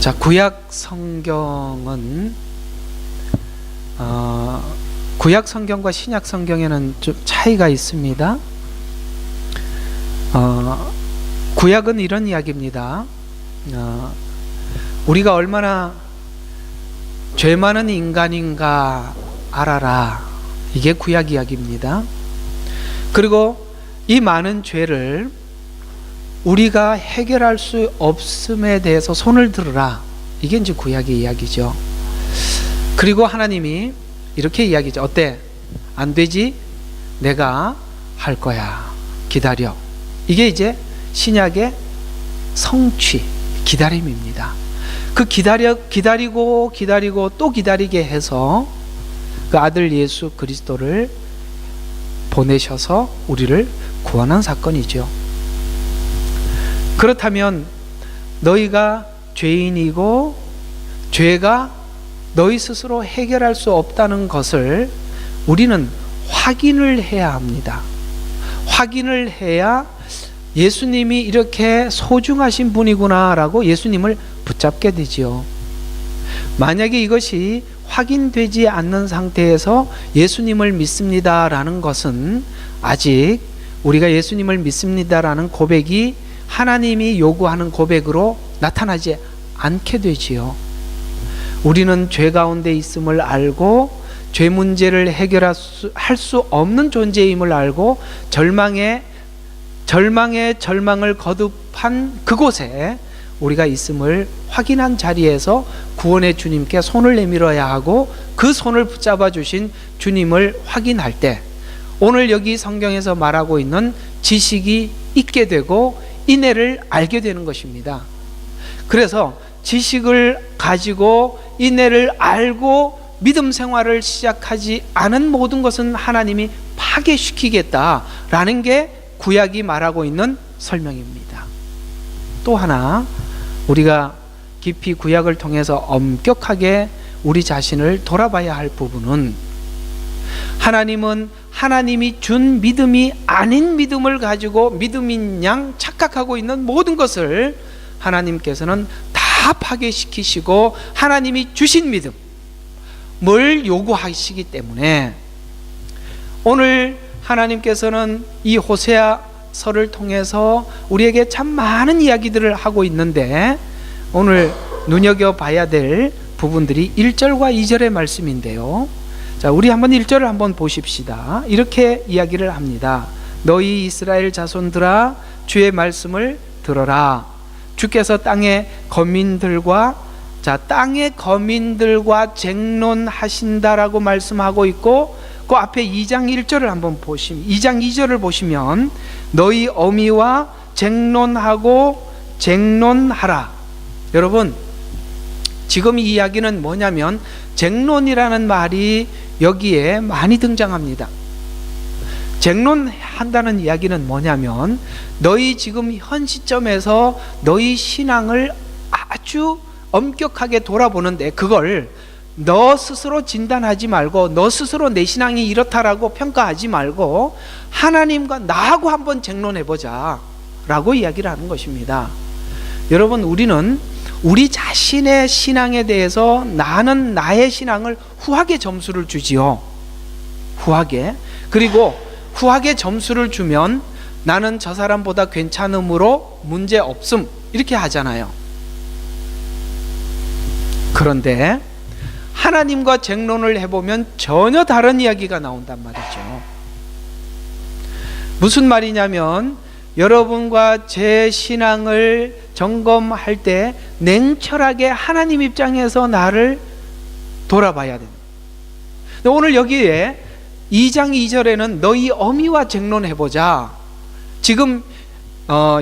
자, 구약 성경은 구약 성경과 신약 성경에는 좀 차이가 있습니다. 구약은 이런 이야기입니다. 우리가 얼마나 죄 많은 인간인가 알아라. 이게 구약 이야기입니다. 그리고 이 많은 죄를 우리가 해결할 수 없음에 대해서 손을 들으라. 이게 이제 구약의 이야기죠. 그리고 하나님이 이렇게 이야기죠. 어때? 안 되지? 내가 할 거야. 기다려. 이게 이제 신약의 성취, 기다림입니다. 그 기다리고 또 기다리게 해서 그 아들 예수 그리스도를 보내셔서 우리를 구원한 사건이죠. 그렇다면 너희가 죄인이고 죄가 너희 스스로 해결할 수 없다는 것을 우리는 확인을 해야 합니다. 확인을 해야 예수님이 이렇게 소중하신 분이구나 라고 예수님을 붙잡게 되지요. 만약에 이것이 확인되지 않는 상태에서 예수님을 믿습니다 라는 것은 아직 우리가 예수님을 믿습니다 라는 고백이 하나님이 요구하는 고백으로 나타나지 않게 되지요. 우리는 죄 가운데 있음을 알고 죄 문제를 해결할 수 없는 존재임을 알고 절망의 절망을 거듭한 그곳에 우리가 있음을 확인한 자리에서 구원의 주님께 손을 내밀어야 하고 그 손을 붙잡아 주신 주님을 확인할 때 오늘 여기 성경에서 말하고 있는 지식이 있게 되고 인내를 알게 되는 것입니다. 그래서 지식을 가지고 인내를 알고 믿음 생활을 시작하지 않은 모든 것은 하나님이 파괴시키겠다라는 게 구약이 말하고 있는 설명입니다. 또 하나 우리가 깊이 구약을 통해서 엄격하게 우리 자신을 돌아봐야 할 부분은 하나님은 하나님이 준 믿음이 아닌 믿음을 가지고 믿음인 양 착각하고 있는 모든 것을 하나님께서는 다 파괴시키시고 하나님이 주신 믿음을 요구하시기 때문에 오늘 하나님께서는 이 호세아서를 통해서 우리에게 참 많은 이야기들을 하고 있는데 오늘 눈여겨봐야 될 부분들이 1절과 2절의 말씀인데요. 자, 우리 한번 1절을 한번 보십시다. 이렇게 이야기를 합니다. 너희 이스라엘 자손들아 주의 말씀을 들어라. 주께서 땅의 거민들과 쟁론하신다라고 말씀하고 있고 그 앞에 2장 1절을 한번 보시면 2장 2절을 보시면 너희 어미와 쟁론하고 쟁론하라. 여러분 지금 이 이야기는 뭐냐면 쟁론이라는 말이 여기에 많이 등장합니다. 쟁론한다는 이야기는 뭐냐면 너희 지금 현 시점에서 너희 신앙을 아주 엄격하게 돌아보는데 그걸 너 스스로 진단하지 말고 너 스스로 내 신앙이 이렇다라고 평가하지 말고 하나님과 나하고 한번 쟁론해보자 라고 이야기를 하는 것입니다. 여러분 우리는 우리 자신의 신앙에 대해서 나는 나의 신앙을 후하게 점수를 주지요. 후하게. 그리고 후하게 점수를 주면 나는 저 사람보다 괜찮음으로 문제 없음 이렇게 하잖아요. 그런데 하나님과 쟁론을 해보면 전혀 다른 이야기가 나온단 말이죠. 무슨 말이냐면 여러분과 제 신앙을 점검할 때 냉철하게 하나님 입장에서 나를 돌아봐야 됩니다. 오늘 여기에 2장 2절에는 너희 어미와 쟁론해보자. 지금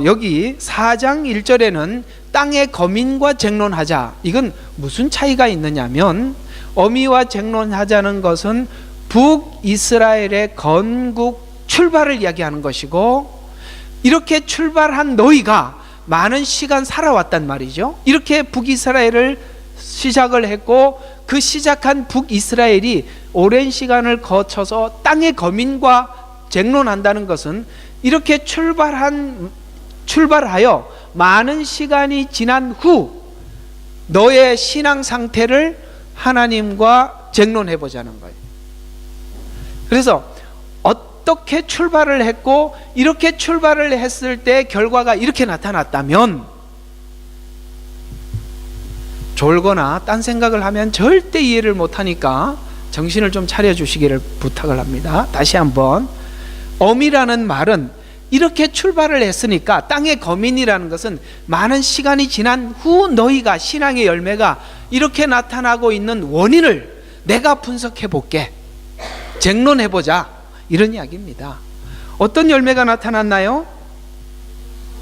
여기 4장 1절에는 땅의 거민과 쟁론하자. 이건 무슨 차이가 있느냐면 어미와 쟁론하자는 것은 북이스라엘의 건국 출발을 이야기하는 것이고 이렇게 출발한 너희가 많은 시간 살아왔단 말이죠. 이렇게 북이스라엘을 시작을 했고 그 시작한 북이스라엘이 오랜 시간을 거쳐서 땅의 거민과 쟁론한다는 것은 이렇게 출발하여 많은 시간이 지난 후 너의 신앙 상태를 하나님과 쟁론해 보자는 거예요. 그래서 어떻게 출발을 했고 이렇게 출발을 했을 때 결과가 이렇게 나타났다면, 졸거나 딴 생각을 하면 절대 이해를 못하니까 정신을 좀 차려주시기를 부탁을 합니다. 다시 한번, 어미라는 말은 이렇게 출발을 했으니까, 땅의 거민이라는 것은 많은 시간이 지난 후 너희가 신앙의 열매가 이렇게 나타나고 있는 원인을 내가 분석해 볼게, 쟁론해 보자, 이런 이야기입니다. 어떤 열매가 나타났나요?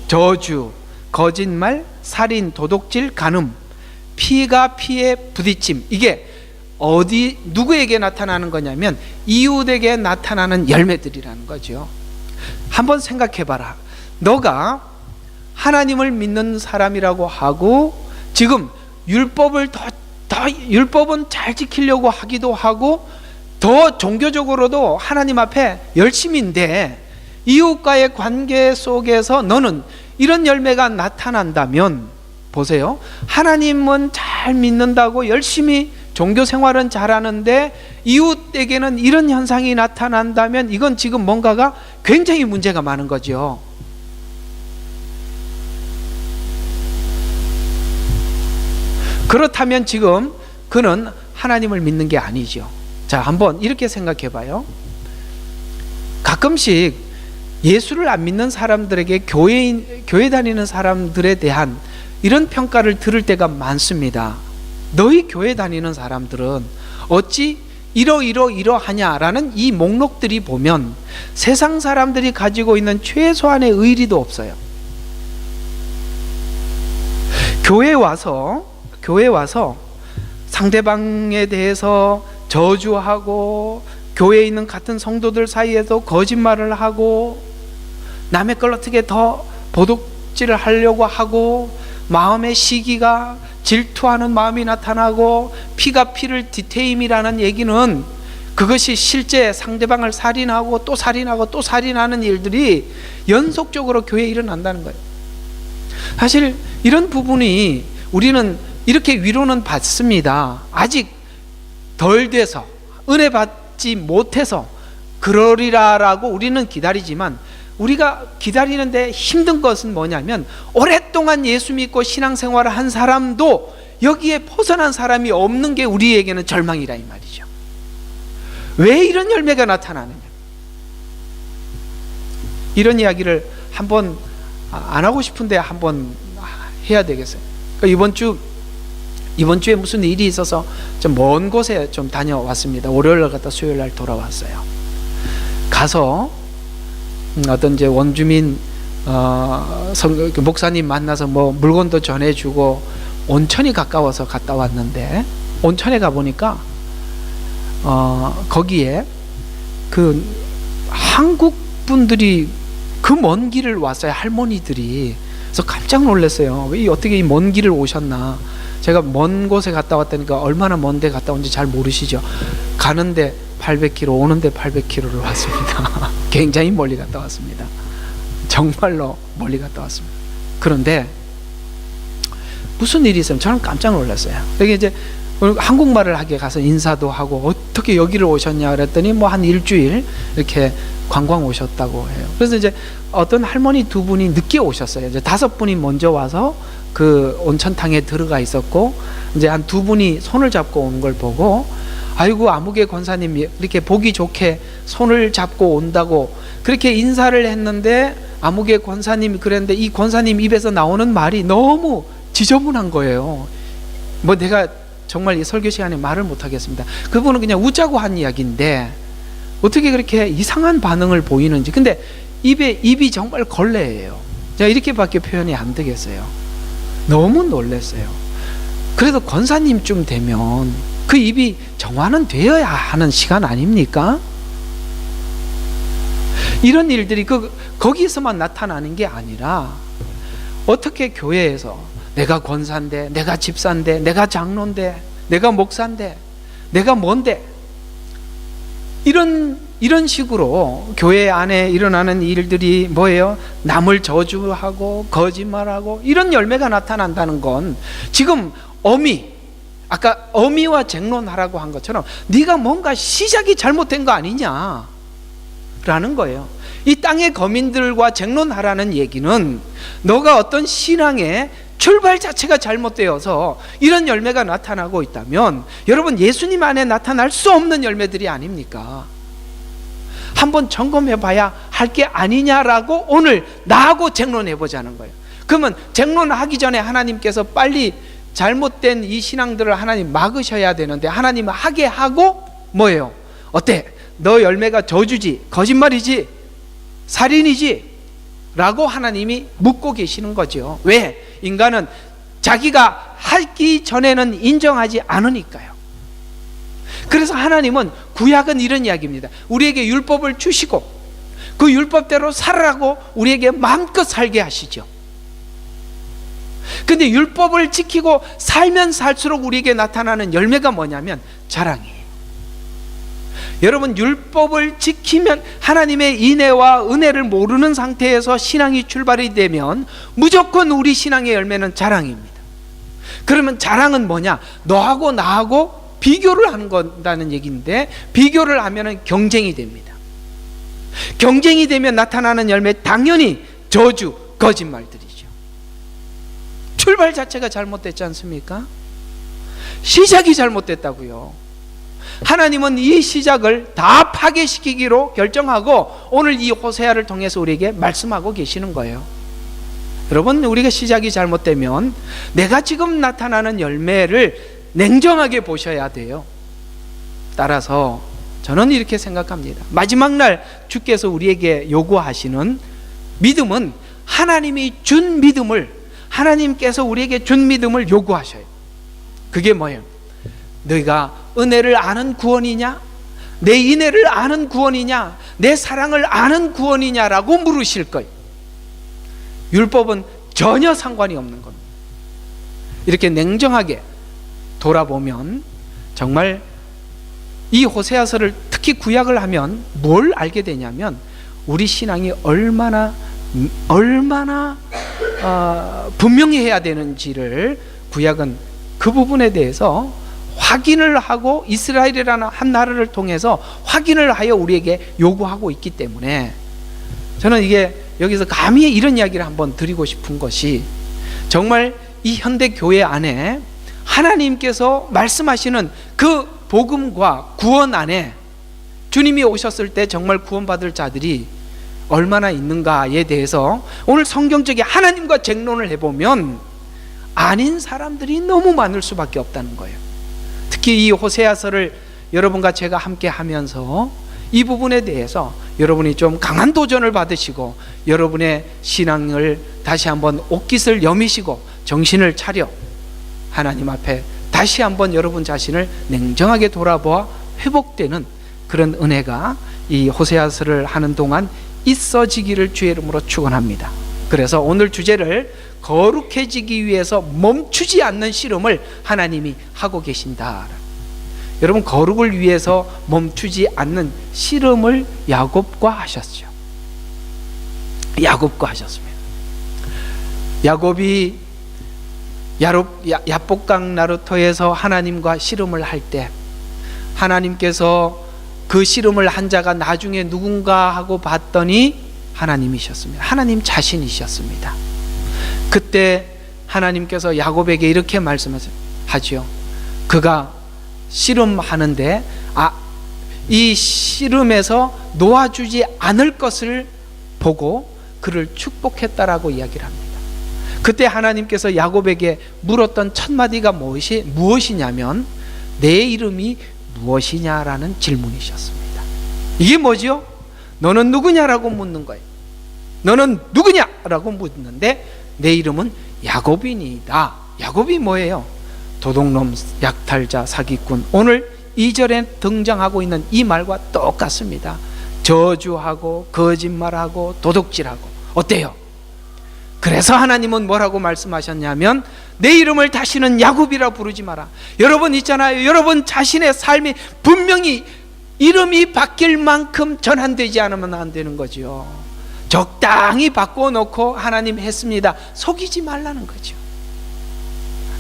저주, 거짓말, 살인, 도둑질, 간음, 피가 피에 부딪힘. 이게 어디 누구에게 나타나는 거냐면 이웃에게 나타나는 열매들이라는 거죠. 한번 생각해 봐라. 너가 하나님을 믿는 사람이라고 하고 지금 율법은 잘 지키려고 하기도 하고 더 종교적으로도 하나님 앞에 열심인데, 이웃과의 관계 속에서 너는 이런 열매가 나타난다면, 보세요, 하나님은 잘 믿는다고 열심히 종교 생활은 잘하는데 이웃에게는 이런 현상이 나타난다면 이건 지금 뭔가가 굉장히 문제가 많은 거죠. 그렇다면 지금 그는 하나님을 믿는 게 아니죠. 자, 한번 이렇게 생각해 봐요. 가끔씩 예수를 안 믿는 사람들에게 교회 다니는 사람들에 대한 이런 평가를 들을 때가 많습니다. 너희 교회 다니는 사람들은 어찌 이러하냐라는 이 목록들이 보면 세상 사람들이 가지고 있는 최소한의 의리도 없어요. 교회 와서 상대방에 대해서 저주하고, 교회에 있는 같은 성도들 사이에도 거짓말을 하고, 남의 걸 어떻게 더 도둑질을 하려고 하고, 마음의 시기가 질투하는 마음이 나타나고, 피가 피를 디테임이라는 얘기는 그것이 실제 상대방을 살인하고 또 살인하고 또 살인하는 일들이 연속적으로 교회에 일어난다는 거예요. 사실 이런 부분이 우리는 이렇게 위로는 받습니다. 아직 덜 돼서, 은혜 받지 못해서 그러리라라고 우리는 기다리지만, 우리가 기다리는데 힘든 것은 뭐냐면 오랫동안 예수 믿고 신앙생활을 한 사람도 여기에 벗어난 사람이 없는 게 우리에게는 절망이라 이 말이죠. 왜 이런 열매가 나타나느냐, 이런 이야기를 한번 안 하고 싶은데 한번 해야 되겠어요. 그러니까 이번 주에 무슨 일이 있어서 좀 먼 곳에 좀 다녀왔습니다. 월요일날 갔다 수요일날 돌아왔어요. 가서 어떤 이제 원주민 목사님 만나서 뭐 물건도 전해주고, 온천이 가까워서 갔다 왔는데, 온천에 가보니까 거기에 그 한국 분들이 그 먼 길을 왔어요. 할머니들이. 그래서 깜짝 놀랐어요. 왜 어떻게 이 먼 길을 오셨나. 제가 먼 곳에 갔다 왔다니까 얼마나 먼 데 갔다 온지 잘 모르시죠. 가는데 800km, 오는데 800km를 왔습니다. 굉장히 멀리 갔다 왔습니다. 정말로 멀리 갔다 왔습니다. 그런데 무슨 일이 있으면 저는 깜짝 놀랐어요. 여기 이제 한국말을 하게 가서 인사도 하고, 어떻게 여기를 오셨냐 그랬더니 뭐 한 일주일 이렇게 관광 오셨다고 해요. 그래서 이제 어떤 할머니 두 분이 늦게 오셨어요. 이제 5분이 먼저 와서 그 온천탕에 들어가 있었고, 이제 한 2분이 손을 잡고 온 걸 보고, 아이고 아무개 권사님이 이렇게 보기 좋게 손을 잡고 온다고 그렇게 인사를 했는데, 아무개 권사님이 그랬는데 이 권사님 입에서 나오는 말이 너무 지저분한 거예요. 뭐 내가 정말 이 설교 시간에 말을 못 하겠습니다. 그분은 그냥 웃자고 한 이야기인데 어떻게 그렇게 이상한 반응을 보이는지. 근데 입이 정말 걸레예요. 제가 이렇게밖에 표현이 안 되겠어요. 너무 놀랐어요. 그래도 권사님쯤 되면 그 입이 정화는 되어야 하는 시간 아닙니까? 이런 일들이 거기서만 나타나는 게 아니라, 어떻게 교회에서 내가 권사인데, 내가 집사인데, 내가 장로인데, 내가 목사인데, 내가 뭔데, 이런 이런 식으로 교회 안에 일어나는 일들이 뭐예요? 남을 저주하고 거짓말하고 이런 열매가 나타난다는 건 지금 아까 어미와 쟁론하라고 한 것처럼 네가 뭔가 시작이 잘못된 거 아니냐 라는 거예요. 이 땅의 거민들과 쟁론하라는 얘기는 너가 어떤 신앙의 출발 자체가 잘못되어서 이런 열매가 나타나고 있다면 여러분, 예수님 안에 나타날 수 없는 열매들이 아닙니까? 한번 점검해 봐야 할 게 아니냐라고 오늘 나하고 쟁론해 보자는 거예요. 그러면 쟁론하기 전에 하나님께서 빨리 잘못된 이 신앙들을 하나님 막으셔야 되는데, 하나님은 하게 하고 뭐예요? 어때? 너 열매가 저주지, 거짓말이지, 살인이지 라고 하나님이 묻고 계시는 거죠. 왜? 인간은 자기가 하기 전에는 인정하지 않으니까요. 그래서 하나님은 구약은 이런 이야기입니다. 우리에게 율법을 주시고 그 율법대로 살아라고 우리에게 마음껏 살게 하시죠. 근데 율법을 지키고 살면 살수록 우리에게 나타나는 열매가 뭐냐면 자랑이에요. 여러분, 율법을 지키면 하나님의 인애와 은혜를 모르는 상태에서 신앙이 출발이 되면 무조건 우리 신앙의 열매는 자랑입니다. 그러면 자랑은 뭐냐? 너하고 나하고 비교를 하는 거라는 얘기인데, 비교를 하면 경쟁이 됩니다. 경쟁이 되면 나타나는 열매, 당연히 저주, 거짓말들이죠. 출발 자체가 잘못됐지 않습니까? 시작이 잘못됐다고요. 하나님은 이 시작을 다 파괴시키기로 결정하고 오늘 이 호세아를 통해서 우리에게 말씀하고 계시는 거예요. 여러분, 우리가 시작이 잘못되면 내가 지금 나타나는 열매를 냉정하게 보셔야 돼요. 따라서 저는 이렇게 생각합니다. 마지막 날 주께서 우리에게 요구하시는 믿음은 하나님이 준 믿음을, 하나님께서 우리에게 준 믿음을 요구하셔요. 그게 뭐예요? 너희가 은혜를 아는 구원이냐? 내 인애를 아는 구원이냐? 내 사랑을 아는 구원이냐라고 물으실 거예요. 율법은 전혀 상관이 없는 겁니다. 이렇게 냉정하게 돌아보면 정말 이 호세아서를, 특히 구약을 하면 뭘 알게 되냐면 우리 신앙이 얼마나 분명히 해야 되는지를 구약은 그 부분에 대해서 확인을 하고 이스라엘이라는 한 나라를 통해서 확인을 하여 우리에게 요구하고 있기 때문에 저는 이게 여기서 감히 이런 이야기를 한번 드리고 싶은 것이, 정말 이 현대 교회 안에 하나님께서 말씀하시는 그 복음과 구원 안에 주님이 오셨을 때 정말 구원받을 자들이 얼마나 있는가에 대해서 오늘 성경적인 하나님과 쟁론을 해보면 아닌 사람들이 너무 많을 수밖에 없다는 거예요. 특히 이 호세아서를 여러분과 제가 함께 하면서 이 부분에 대해서 여러분이 좀 강한 도전을 받으시고 여러분의 신앙을 다시 한번 옷깃을 여미시고 정신을 차려 하나님 앞에 다시 한번 여러분 자신을 냉정하게 돌아보아 회복되는 그런 은혜가 이 호세아서를 하는 동안 있어지기를 주의 이름으로 축원합니다. 그래서 오늘 주제를 거룩해지기 위해서 멈추지 않는 씨름을 하나님이 하고 계신다. 여러분, 거룩을 위해서 멈추지 않는 씨름을 야곱과 하셨죠. 야곱과 하셨습니다. 야곱이 야복강 나루터에서 하나님과 씨름을 할 때 하나님께서 그 씨름을 한 자가 나중에 누군가 하고 봤더니 하나님이셨습니다. 하나님 자신이셨습니다. 그때 하나님께서 야곱에게 이렇게 말씀하죠. 그가 씨름하는데 이 씨름에서 놓아주지 않을 것을 보고 그를 축복했다라고 이야기를 합니다. 그때 하나님께서 야곱에게 물었던 첫 마디가 무엇이냐면 내 이름이 무엇이냐라는 질문이셨습니다. 이게 뭐죠? 너는 누구냐라고 묻는 거예요. 너는 누구냐라고 묻는데 내 이름은 야곱이니이다. 야곱이 뭐예요? 도둑놈, 약탈자, 사기꾼. 오늘 2절에 등장하고 있는 이 말과 똑같습니다. 저주하고 거짓말하고 도둑질하고. 어때요? 그래서 하나님은 뭐라고 말씀하셨냐면 내 이름을 다시는 야곱이라 부르지 마라. 여러분 있잖아요. 여러분 자신의 삶이 분명히 이름이 바뀔 만큼 전환되지 않으면 안 되는 거죠. 적당히 바꿔놓고 하나님 했습니다, 속이지 말라는 거죠.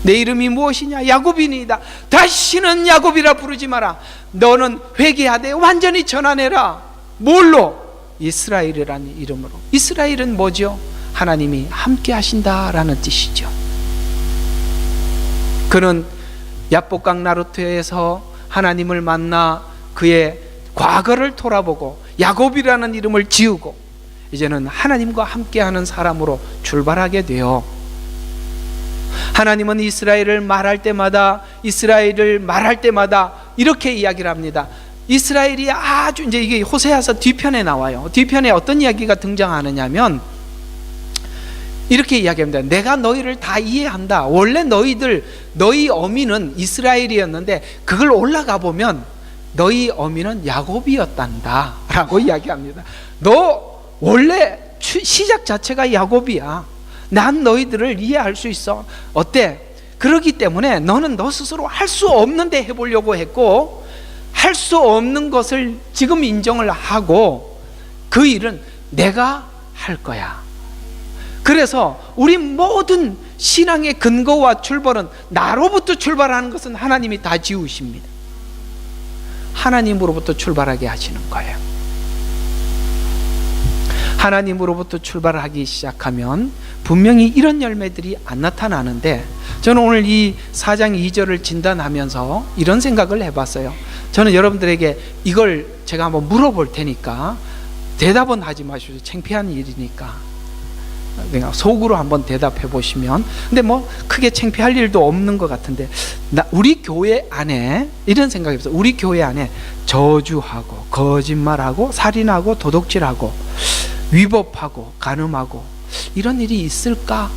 내 이름이 무엇이냐? 야곱이니이다. 다시는 야곱이라 부르지 마라. 너는 회개하되 완전히 전환해라. 뭘로? 이스라엘이라는 이름으로. 이스라엘은 뭐죠? 하나님이 함께 하신다라는 뜻이죠. 그는 야복강 나루토에서 하나님을 만나 그의 과거를 돌아보고 야곱이라는 이름을 지우고 이제는 하나님과 함께하는 사람으로 출발하게 돼요. 하나님은 이스라엘을 말할 때마다 이렇게 이야기를 합니다. 이스라엘이 아주, 이제 이게 호세아서 뒤편에 나와요. 뒤편에 어떤 이야기가 등장하느냐면 이렇게 이야기합니다. 내가 너희를 다 이해한다. 원래 너희 어미는 이스라엘이었는데 그걸 올라가 보면 너희 어미는 야곱이었단다 라고 이야기합니다. 너 원래 시작 자체가 야곱이야. 난 너희들을 이해할 수 있어. 어때? 그러기 때문에 너는 너 스스로 할 수 없는데 해보려고 했고, 할 수 없는 것을 지금 인정을 하고 그 일은 내가 할 거야. 그래서 우리 모든 신앙의 근거와 출발은 나로부터 출발하는 것은 하나님이 다 지우십니다. 하나님으로부터 출발하게 하시는 거예요. 하나님으로부터 출발하기 시작하면 분명히 이런 열매들이 안 나타나는데, 저는 오늘 이 4장 2절을 진단하면서 이런 생각을 해봤어요. 저는 여러분들에게 이걸 제가 한번 물어볼 테니까 대답은 하지 마십시오. 창피한 일이니까 그냥 속으로 한번 대답해 보시면. 근데 뭐 크게 창피할 일도 없는 것 같은데, 우리 교회 안에 이런 생각이 있어요. 우리 교회 안에 저주하고 거짓말하고 살인하고 도둑질하고 위법하고 간음하고 이런 일이 있을까?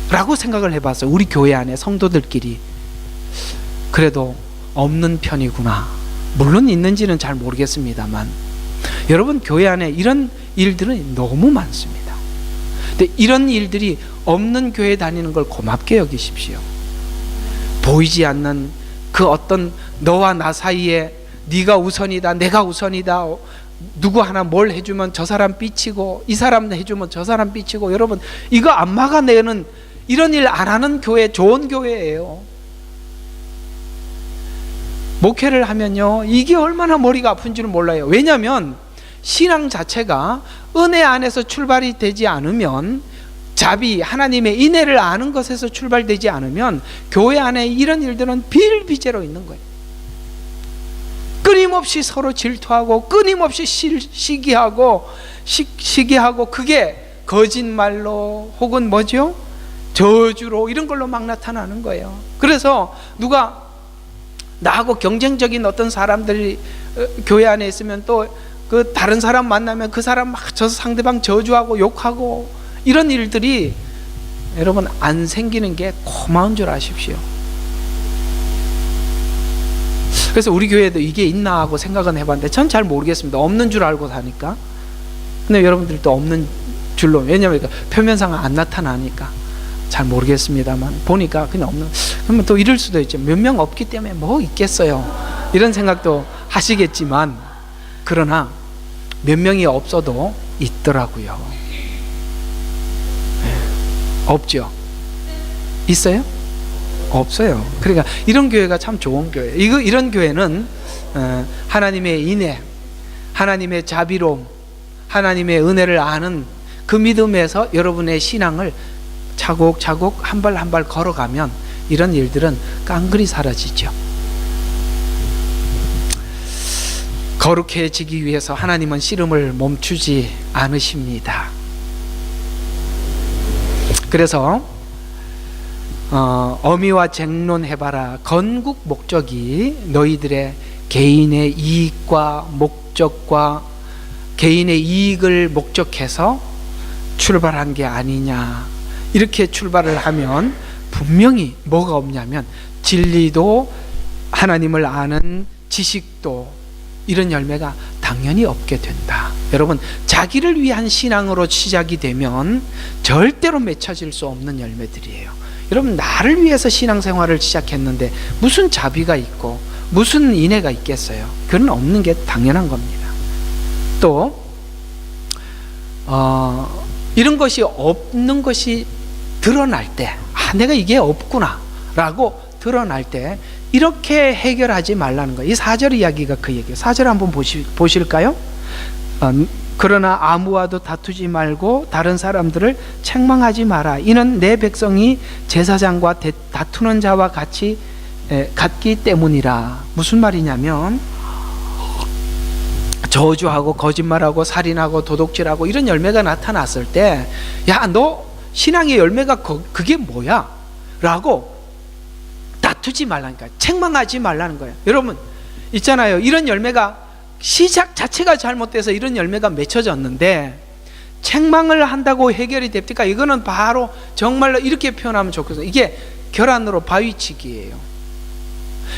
라고 생각을 해봤어요. 우리 교회 안에 성도들끼리. 그래도 없는 편이구나. 물론 있는지는 잘 모르겠습니다만 여러분, 교회 안에 이런 일들은 너무 많습니다. 근데 이런 일들이 없는 교회 다니는 걸 고맙게 여기십시오. 보이지 않는 그 어떤 너와 나 사이에 네가 우선이다, 내가 우선이다, 누구 하나 뭘 해주면 저 사람 삐치고 이 사람 해주면 저 사람 삐치고, 여러분 이거 안 막아내는 이런 일 안 하는 교회 좋은 교회예요. 목회를 하면요, 이게 얼마나 머리가 아픈 줄 몰라요. 왜냐하면 신앙 자체가 은혜 안에서 출발이 되지 않으면, 자비, 하나님의 인애를 아는 것에서 출발되지 않으면 교회 안에 이런 일들은 비일비재로 있는 거예요. 끊임없이 서로 질투하고 끊임없이 시기하고 그게 거짓말로 혹은 뭐죠? 저주로 이런 걸로 막 나타나는 거예요. 그래서 누가 나하고 경쟁적인 어떤 사람들이 교회 안에 있으면 또 그 다른 사람 만나면 그 사람 막 저 상대방 저주하고 욕하고 이런 일들이 여러분 안 생기는 게 고마운 줄 아십시오. 그래서 우리 교회에도 이게 있나 하고 생각은 해봤는데 전 잘 모르겠습니다. 없는 줄 알고 사니까. 근데 여러분들도 없는 줄로, 왜냐하면 표면상 안 나타나니까 잘 모르겠습니다만 보니까 그냥 없는. 그러면 또 이럴 수도 있죠. 몇 명 없기 때문에 뭐 있겠어요, 이런 생각도 하시겠지만, 그러나 몇 명이 없어도 있더라고요. 없죠? 있어요? 없어요. 그러니까 이런 교회가 참 좋은 교회예요. 이런 교회는 하나님의 인애, 하나님의 자비로움, 하나님의 은혜를 아는 그 믿음에서 여러분의 신앙을 차곡차곡 한 발 한 발 걸어가면 이런 일들은 깡그리 사라지죠. 거룩해지기 위해서 하나님은 씨름을 멈추지 않으십니다. 그래서 어미와 쟁론해봐라. 건국 목적이 너희들의 개인의 이익과 목적과 개인의 이익을 목적해서 출발한 게 아니냐. 이렇게 출발을 하면 분명히 뭐가 없냐면 진리도 하나님을 아는 지식도 이런 열매가 당연히 없게 된다. 여러분, 자기를 위한 신앙으로 시작이 되면 절대로 맺혀질 수 없는 열매들이에요. 여러분, 나를 위해서 신앙생활을 시작했는데 무슨 자비가 있고 무슨 인해가 있겠어요? 그건 없는 게 당연한 겁니다. 또 이런 것이 없는 것이 드러날 때, 내가 이게 없구나 라고 드러날 때 이렇게 해결하지 말라는 거예요. 이 4절 이야기가 그 얘기예요. 4절 한번 보실까요? 그러나 아무와도 다투지 말고 다른 사람들을 책망하지 마라. 이는 내 백성이 제사장과 다투는 자와 같기 때문이라. 무슨 말이냐면 저주하고 거짓말하고 살인하고 도둑질하고 이런 열매가 나타났을 때, 야, 너 신앙의 열매가 그게 뭐야? 라고 다투지 말라니까, 책망하지 말라는 거예요. 여러분 있잖아요, 이런 열매가 시작 자체가 잘못돼서 이런 열매가 맺혀졌는데 책망을 한다고 해결이 됩니까? 이거는 바로 정말로 이렇게 표현하면 좋겠어요. 이게 결안으로 바위치기예요.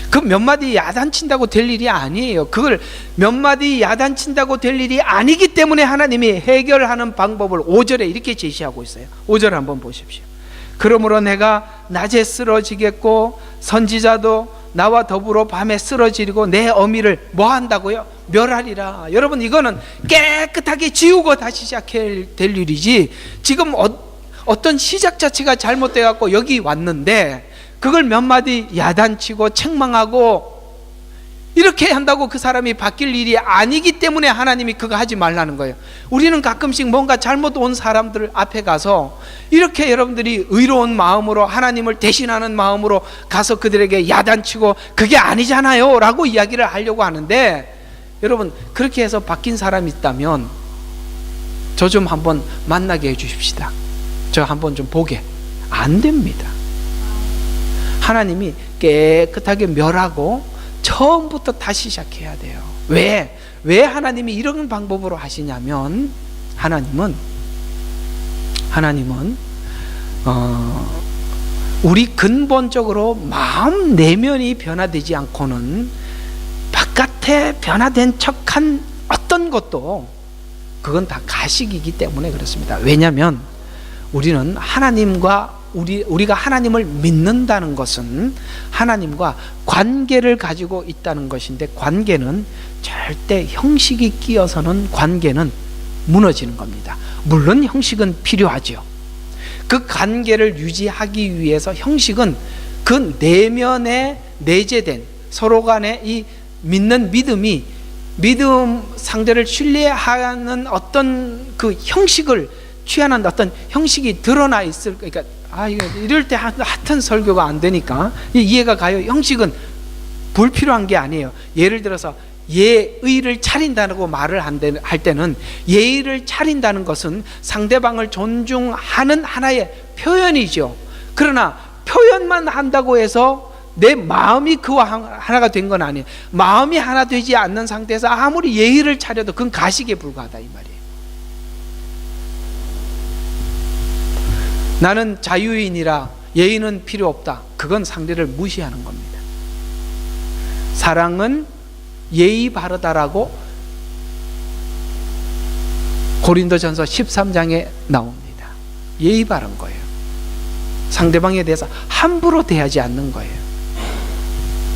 그 몇 마디 야단친다고 될 일이 아니에요. 그걸 몇 마디 야단친다고 될 일이 아니기 때문에 하나님이 해결하는 방법을 5절에 이렇게 제시하고 있어요. 5절 한번 보십시오. 그러므로 내가 낮에 쓰러지겠고 선지자도 나와 더불어 밤에 쓰러지고 내 어미를 뭐 한다고요? 멸하리라. 여러분, 이거는 깨끗하게 지우고 다시 시작해야 될 일이지, 지금 어떤 시작 자체가 잘못돼 갖고 여기 왔는데 그걸 몇 마디 야단치고 책망하고 이렇게 한다고 그 사람이 바뀔 일이 아니기 때문에 하나님이 그거 하지 말라는 거예요. 우리는 가끔씩 뭔가 잘못 온 사람들 앞에 가서 이렇게 여러분들이 의로운 마음으로, 하나님을 대신하는 마음으로 가서 그들에게 야단치고 그게 아니잖아요 라고 이야기를 하려고 하는데, 여러분 그렇게 해서 바뀐 사람이 있다면 저 좀 한번 만나게 해 주십시다. 저 한번 좀 보게. 안 됩니다. 하나님이 깨끗하게 멸하고 처음부터 다시 시작해야 돼요. 왜 하나님이 이런 방법으로 하시냐면, 하나님은 우리 근본적으로 마음 내면이 변화되지 않고는 바깥에 변화된 척한 어떤 것도 그건 다 가식이기 때문에 그렇습니다. 왜냐하면 우리는 우리가 하나님을 믿는다는 것은 하나님과 관계를 가지고 있다는 것인데, 관계는 절대 형식이 끼어서는 관계는 무너지는 겁니다. 물론 형식은 필요하죠. 그 관계를 유지하기 위해서 형식은 그 내면에 내재된 서로 간의 이 믿는 믿음 상대를 신뢰하는 어떤 그 형식을 취하는 어떤 형식이 드러나 있을, 그러니까 이럴 때 하여튼 설교가 안 되니까 이해가 가요. 형식은 불필요한 게 아니에요. 예를 들어서 예의를 차린다고 말을 할 때는, 예의를 차린다는 것은 상대방을 존중하는 하나의 표현이죠. 그러나 표현만 한다고 해서 내 마음이 그와 하나가 된 건 아니에요. 마음이 하나 되지 않는 상태에서 아무리 예의를 차려도 그건 가식에 불과하다 이 말이에요. 나는 자유인이라 예의는 필요 없다. 그건 상대를 무시하는 겁니다. 사랑은 예의 바르다라고 고린도전서 13장에 나옵니다. 예의 바른 거예요. 상대방에 대해서 함부로 대하지 않는 거예요.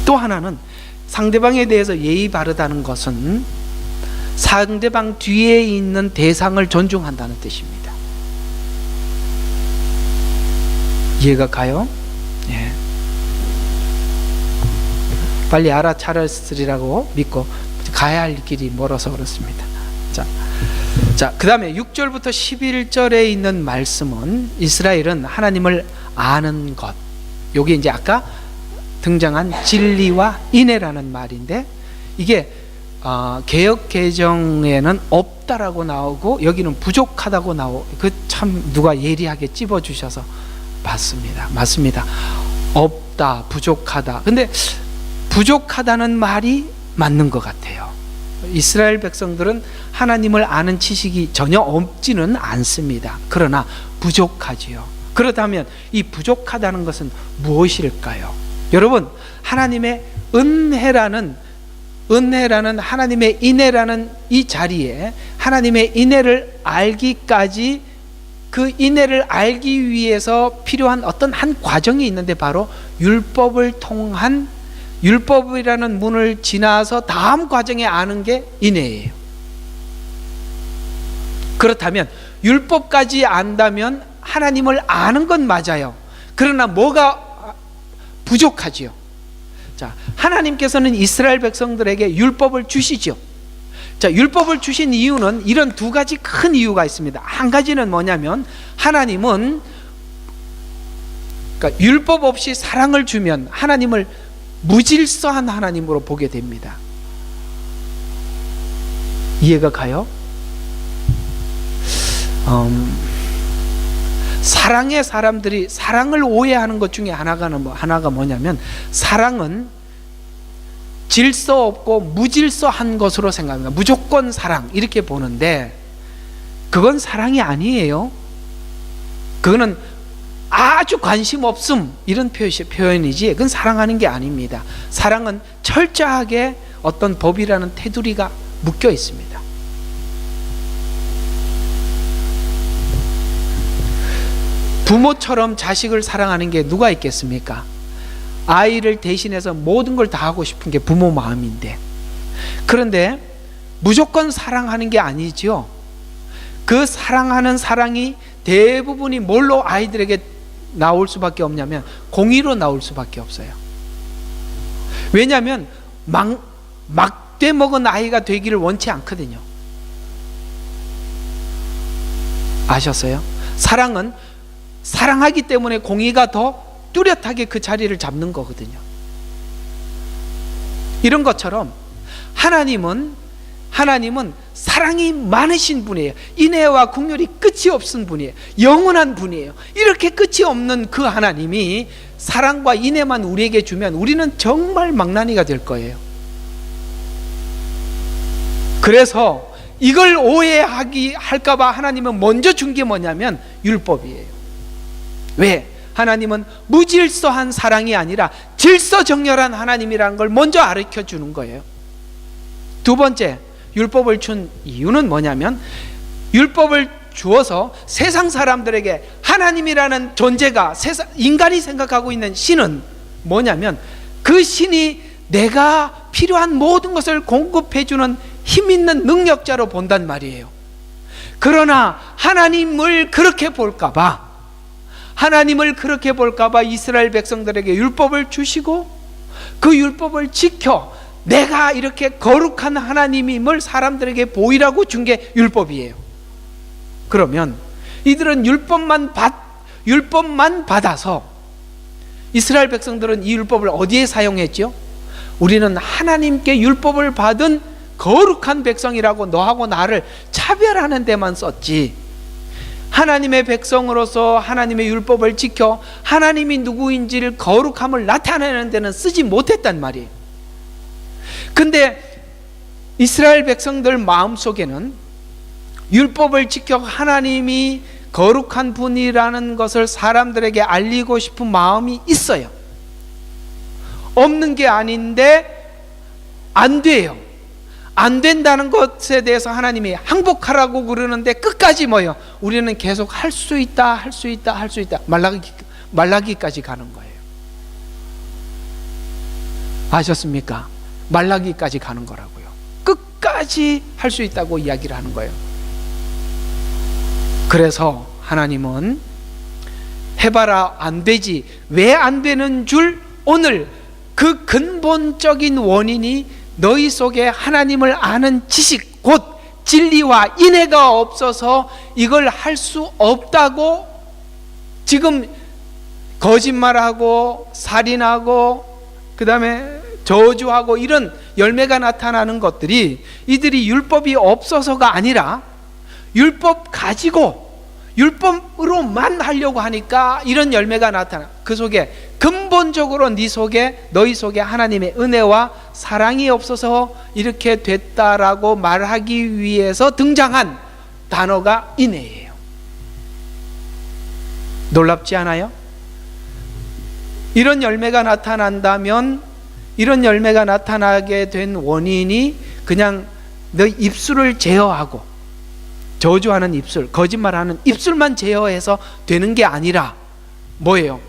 또 하나는 상대방에 대해서 예의 바르다는 것은 상대방 뒤에 있는 대상을 존중한다는 뜻입니다. 이해가 가요? 예. 빨리 알아차렸으리라고 믿고 가야 할 길이 멀어서 그렇습니다. 자, 그 다음에 6절부터 11절에 있는 말씀은 이스라엘은 하나님을 아는 것, 요게 이제 아까 등장한 진리와 인애라는 말인데, 이게 개역 개정에는 없다라고 나오고 여기는 부족하다고 나오고, 그 참 누가 예리하게 찝어주셔서 맞습니다. 없다, 부족하다. 근데 부족하다는 말이 맞는 것 같아요. 이스라엘 백성들은 하나님을 아는 지식이 전혀 없지는 않습니다. 그러나 부족하지요. 그렇다면 이 부족하다는 것은 무엇일까요? 여러분, 하나님의 은혜라는 하나님의 인애라는 이 자리에 하나님의 인애를 알기까지, 그 인애를 알기 위해서 필요한 어떤 한 과정이 있는데 바로 율법을 통한 율법이라는 문을 지나서 다음 과정에 아는 게 인애예요. 그렇다면 율법까지 안다면 하나님을 아는 건 맞아요. 그러나 뭐가 부족하지요? 자, 하나님께서는 이스라엘 백성들에게 율법을 주시죠. 자, 율법을 주신 이유는 이런 두 가지 큰 이유가 있습니다. 한 가지는 뭐냐면 하나님은 그러니까 율법 없이 사랑을 주면 하나님을 무질서한 하나님으로 보게 됩니다. 이해가 가요? 사랑의 사람들이 사랑을 오해하는 것 중에 하나가 뭐냐면 사랑은 질서 없고 무질서한 것으로 생각합니다. 무조건 사랑 이렇게 보는데 그건 사랑이 아니에요. 그거는 아주 관심 없음 이런 표현이지 그건 사랑하는 게 아닙니다. 사랑은 철저하게 어떤 법이라는 테두리가 묶여 있습니다. 부모처럼 자식을 사랑하는 게 누가 있겠습니까? 아이를 대신해서 모든 걸 다 하고 싶은 게 부모 마음인데, 그런데 무조건 사랑하는 게 아니죠. 그 사랑하는 사랑이 대부분이 뭘로 아이들에게 나올 수밖에 없냐면 공의로 나올 수밖에 없어요. 왜냐하면 막대 먹은 아이가 되기를 원치 않거든요. 아셨어요? 사랑은 사랑하기 때문에 공의가 더 뚜렷하게 그 자리를 잡는 거거든요. 이런 것처럼 하나님은 사랑이 많으신 분이에요. 인애와 긍휼이 끝이 없은 분이에요. 영원한 분이에요. 이렇게 끝이 없는 그 하나님이 사랑과 인애만 우리에게 주면 우리는 정말 망나니가 될 거예요. 그래서 이걸 할까봐 하나님은 먼저 준 게 뭐냐면 율법이에요. 왜? 하나님은 무질서한 사랑이 아니라 질서정렬한 하나님이라는 걸 먼저 가르쳐 주는 거예요. 두 번째, 율법을 준 이유는 뭐냐면 율법을 주어서 세상 사람들에게 하나님이라는 존재가 인간이 생각하고 있는 신은 뭐냐면 그 신이 내가 필요한 모든 것을 공급해 주는 힘 있는 능력자로 본단 말이에요. 그러나 하나님을 그렇게 볼까봐 이스라엘 백성들에게 율법을 주시고 그 율법을 지켜 내가 이렇게 거룩한 하나님임을 사람들에게 보이라고 준 게 율법이에요. 그러면 이들은 율법만 받아서 이스라엘 백성들은 이 율법을 어디에 사용했죠? 우리는 하나님께 율법을 받은 거룩한 백성이라고 너하고 나를 차별하는 데만 썼지, 하나님의 백성으로서 하나님의 율법을 지켜 하나님이 누구인지를 거룩함을 나타내는 데는 쓰지 못했단 말이에요. 근데 이스라엘 백성들 마음속에는 율법을 지켜 하나님이 거룩한 분이라는 것을 사람들에게 알리고 싶은 마음이 있어요. 없는 게 아닌데 안 돼요. 안 된다는 것에 대해서 하나님이 항복하라고 그러는데 끝까지 뭐예요? 우리는 계속 할 수 있다 말라기까지 가는 거예요. 아셨습니까? 말라기까지 가는 거라고요. 끝까지 할 수 있다고 이야기를 하는 거예요. 그래서 하나님은 해봐라 안 되지, 왜 안 되는 줄 오늘 그 근본적인 원인이 너희 속에 하나님을 아는 지식 곧 진리와 인애가 없어서 이걸 할 수 없다고 지금 거짓말하고 살인하고 그 다음에 저주하고 이런 열매가 나타나는 것들이 이들이 율법이 없어서가 아니라 율법 가지고 율법으로만 하려고 하니까 이런 열매가 나타나. 그 속에 근본적으로 너희 속에 하나님의 은혜와 사랑이 없어서 이렇게 됐다라고 말하기 위해서 등장한 단어가 인애예요. 놀랍지 않아요? 이런 열매가 나타나게 된 원인이 그냥 너 입술을 제어하고 저주하는 입술, 거짓말하는 입술만 제어해서 되는 게 아니라 뭐예요?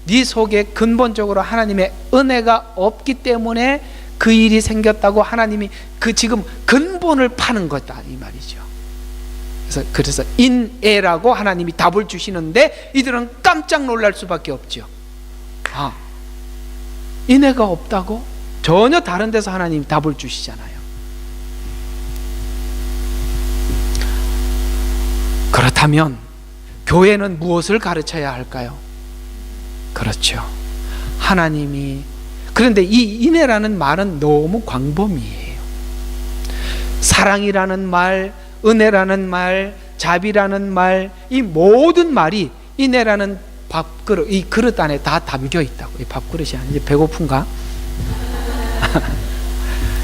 네 속에 근본적으로 하나님의 은혜가 없기 때문에 그 일이 생겼다고 하나님이 그 지금 근본을 파는 거다 이 말이죠. 그래서 인애라고 하나님이 답을 주시는데 이들은 깜짝 놀랄 수밖에 없죠. 아, 인애가 없다고? 전혀 다른 데서 하나님이 답을 주시잖아요. 그렇다면 교회는 무엇을 가르쳐야 할까요? 그렇죠, 하나님이. 그런데 이 인애라는 말은 너무 광범위해요. 사랑이라는 말, 은혜라는 말, 자비라는 말, 이 모든 말이 인애라는 밥그릇, 이 그릇 안에 다 담겨 있다고. 이 밥그릇이 아니지, 배고픈가?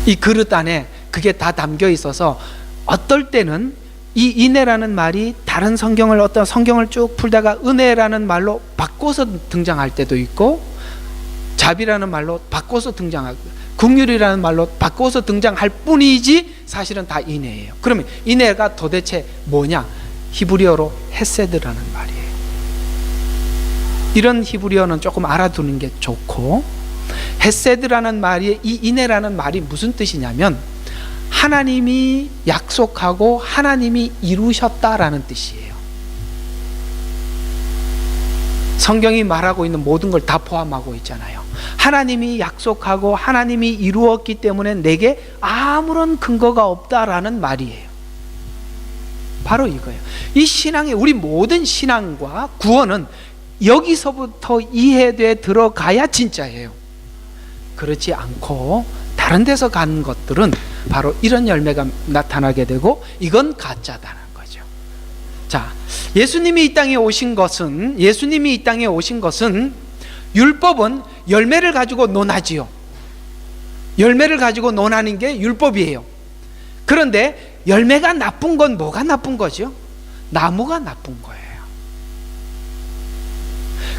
이 그릇 안에 그게 다 담겨 있어서 어떨 때는 이 인애라는 말이 다른 성경을 어떤 성경을 쭉 풀다가 은혜라는 말로 바꿔서 등장할 때도 있고, 자비라는 말로 바꿔서 등장하고, 긍휼이라는 말로 바꿔서 등장할 뿐이지 사실은 다 인애예요. 그러면 인애가 도대체 뭐냐? 히브리어로 헤세드라는 말이에요. 이런 히브리어는 조금 알아두는 게 좋고, 헤세드라는 말이, 이 인애라는 말이 무슨 뜻이냐면 하나님이 약속하고 하나님이 이루셨다라는 뜻이에요. 성경이 말하고 있는 모든 걸 다 포함하고 있잖아요. 하나님이 약속하고 하나님이 이루었기 때문에 내게 아무런 근거가 없다라는 말이에요. 바로 이거예요. 이 신앙의, 우리 모든 신앙과 구원은 여기서부터 이해돼 들어가야 진짜예요. 그렇지 않고 다른 데서 간 것들은 바로 이런 열매가 나타나게 되고 이건 가짜다는 거죠. 자, 예수님이 이 땅에 오신 것은 율법은 열매를 가지고 논하지요. 열매를 가지고 논하는 게 율법이에요. 그런데 열매가 나쁜 건 뭐가 나쁜 거죠? 나무가 나쁜 거예요.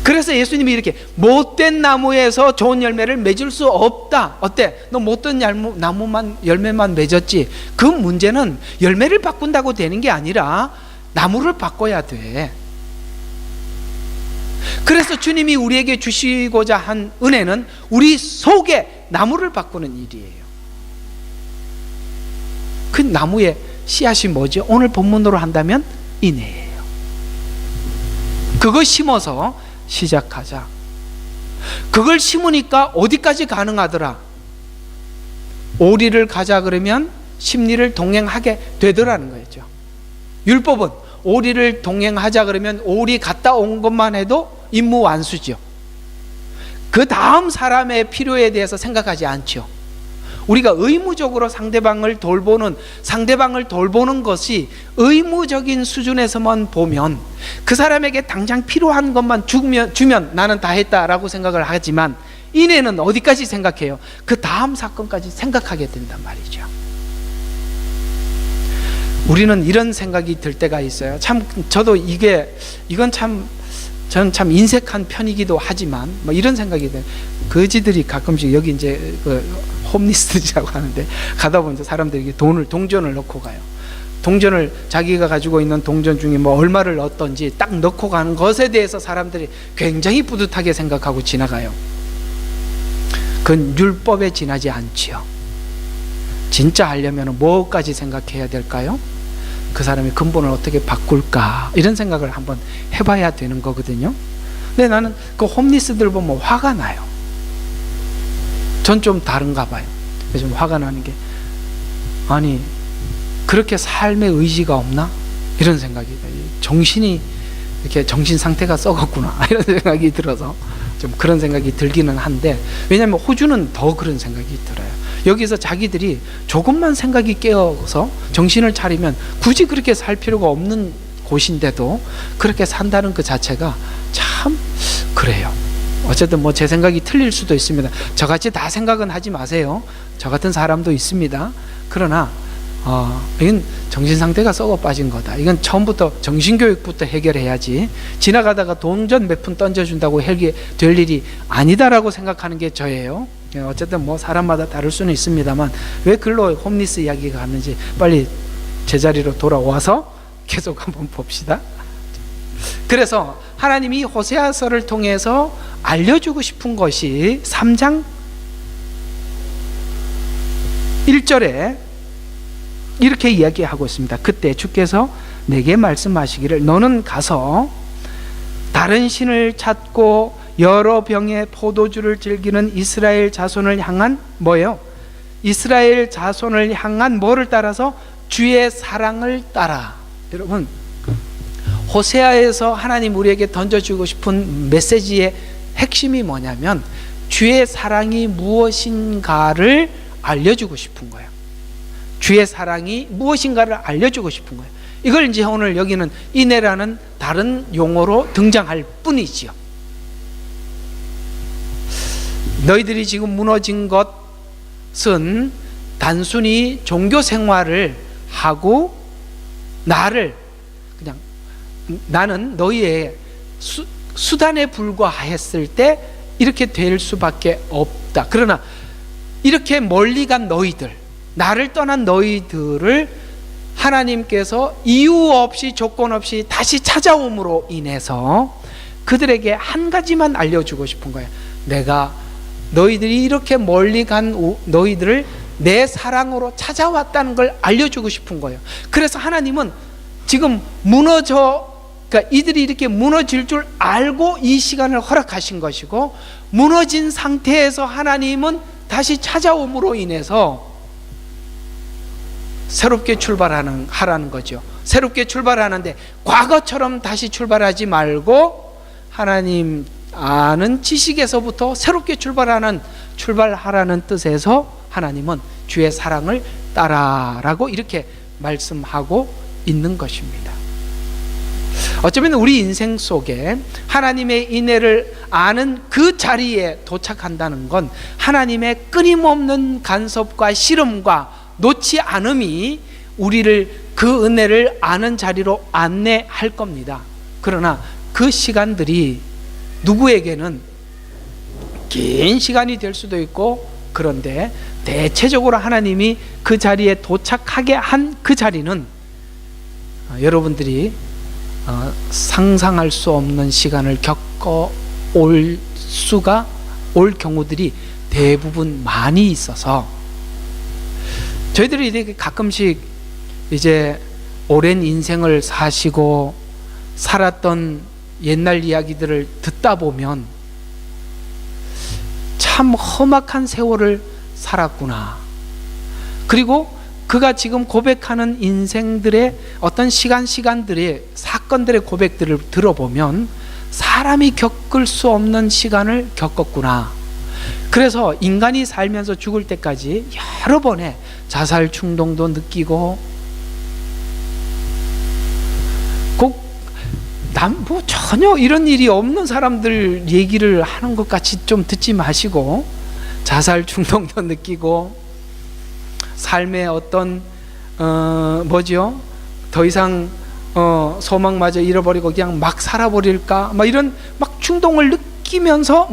그래서 예수님이 이렇게 못된 나무에서 좋은 열매를 맺을 수 없다. 어때? 너 못된 나무만 열매만 맺었지. 그 문제는 열매를 바꾼다고 되는 게 아니라 나무를 바꿔야 돼. 그래서 주님이 우리에게 주시고자 한 은혜는 우리 속에 나무를 바꾸는 일이에요. 그 나무의 씨앗이 뭐죠? 오늘 본문으로 한다면 인애예요. 그거 심어서 시작하자. 그걸 심으니까 어디까지 가능하더라? 오리를 가자 그러면 십리를 동행하게 되더라는 거죠. 율법은 오리를 동행하자 그러면 오리 갔다 온 것만 해도 임무 완수죠. 그 다음 사람의 필요에 대해서 생각하지 않죠. 우리가 의무적으로 상대방을 돌보는 것이 의무적인 수준에서만 보면 그 사람에게 당장 필요한 것만 주면 나는 다 했다라고 생각을 하지만, 인애는 어디까지 생각해요? 그 다음 사건까지 생각하게 된단 말이죠. 우리는 이런 생각이 들 때가 있어요. 참 저도 저는 참 인색한 편이기도 하지만 뭐 이런 생각이 돼요. 거지들이 가끔씩 여기 이제 홈리스트라고 하는데 가다 보면 사람들이 동전을 넣고 가요. 동전을 자기가 가지고 있는 동전 중에 뭐 얼마를 넣었던지 딱 넣고 가는 것에 대해서 사람들이 굉장히 뿌듯하게 생각하고 지나가요. 그건 율법에 지나지 않지요. 진짜 하려면 뭐까지 생각해야 될까요? 그 사람의 근본을 어떻게 바꿀까, 이런 생각을 한번 해봐야 되는 거거든요. 근데 나는 그 홈리스들 보면 화가 나요. 전 좀 다른가 봐요. 좀 화가 나는 게, 아니 그렇게 삶의 의지가 없나? 이런 생각이 들어요. 정신이 이렇게 정신 상태가 썩었구나 이런 생각이 들어서 좀 그런 생각이 들기는 한데, 왜냐하면 호주는 더 그런 생각이 들어요. 여기서 자기들이 조금만 생각이 깨어서 정신을 차리면 굳이 그렇게 살 필요가 없는 곳인데도 그렇게 산다는 그 자체가 참 그래요. 어쨌든 뭐 제 생각이 틀릴 수도 있습니다. 저같이 다 생각은 하지 마세요. 저 같은 사람도 있습니다. 그러나 이건 정신 상태가 썩어 빠진 거다. 이건 처음부터 정신교육부터 해결해야지, 지나가다가 동전 몇 푼 던져준다고 해결될 일이 아니다라고 생각하는 게 저예요. 어쨌든 뭐 사람마다 다를 수는 있습니다만, 왜 글로 홈리스 이야기가 갔는지 빨리 제자리로 돌아와서 계속 한번 봅시다. 그래서 하나님이 호세아서를 통해서 알려주고 싶은 것이 3장 1절에 이렇게 이야기하고 있습니다. 그때 주께서 내게 말씀하시기를 너는 가서 다른 신을 찾고 여러 병의 포도주를 즐기는 이스라엘 자손을 향한 뭐예요? 이스라엘 자손을 향한 뭐를 따라서? 주의 사랑을 따라. 여러분, 호세아에서 하나님 우리에게 던져주고 싶은 메시지의 핵심이 뭐냐면 주의 사랑이 무엇인가를 알려주고 싶은 거예요. 주의 사랑이 무엇인가를 알려주고 싶은 거예요. 이걸 이제 오늘 여기는 인애라는 다른 용어로 등장할 뿐이지요. 너희들이 지금 무너진 것은 단순히 종교 생활을 하고 나를 그냥 나는 너희의 수단에 불과했을 때 이렇게 될 수밖에 없다. 그러나 이렇게 멀리 간 너희들, 나를 떠난 너희들을 하나님께서 이유 없이 조건 없이 다시 찾아옴으로 인해서 그들에게 한 가지만 알려주고 싶은 거예요. 내가 너희들이 이렇게 멀리 간 너희들을 내 사랑으로 찾아왔다는 걸 알려주고 싶은 거예요. 그래서 하나님은 지금 그러니까 이들이 이렇게 무너질 줄 알고 이 시간을 허락하신 것이고, 무너진 상태에서 하나님은 다시 찾아옴으로 인해서 새롭게 하라는 거죠. 새롭게 출발하는데 과거처럼 다시 출발하지 말고 하나님 아는 지식에서부터 새롭게 출발하라는 뜻에서 하나님은 주의 사랑을 따라라고 이렇게 말씀하고 있는 것입니다. 어쩌면 우리 인생 속에 하나님의 인애를 아는 그 자리에 도착한다는 건 하나님의 끊임없는 간섭과 실험과 놓지 않음이 우리를 그 은혜를 아는 자리로 안내할 겁니다. 그러나 그 시간들이 누구에게는 긴 시간이 될 수도 있고, 그런데 대체적으로 하나님이 그 자리에 도착하게 한 그 자리는 여러분들이 상상할 수 없는 시간을 겪어 올 경우들이 대부분 많이 있어서, 저희들이 이렇게 가끔씩 이제 오랜 인생을 사시고 살았던 옛날 이야기들을 듣다 보면 참 험악한 세월을 살았구나. 그리고 그가 지금 고백하는 인생들의 어떤 시간들의 사건들의 고백들을 들어보면 사람이 겪을 수 없는 시간을 겪었구나. 그래서 인간이 살면서 죽을 때까지 여러 번의 자살 충동도 느끼고, 뭐 전혀 이런 일이 없는 사람들 얘기를 하는 것 같이 좀 듣지 마시고, 자살 충동도 느끼고, 삶의 어떤 더 이상 소망마저 잃어버리고 그냥 막 살아버릴까, 막 이런 막 충동을 느끼면서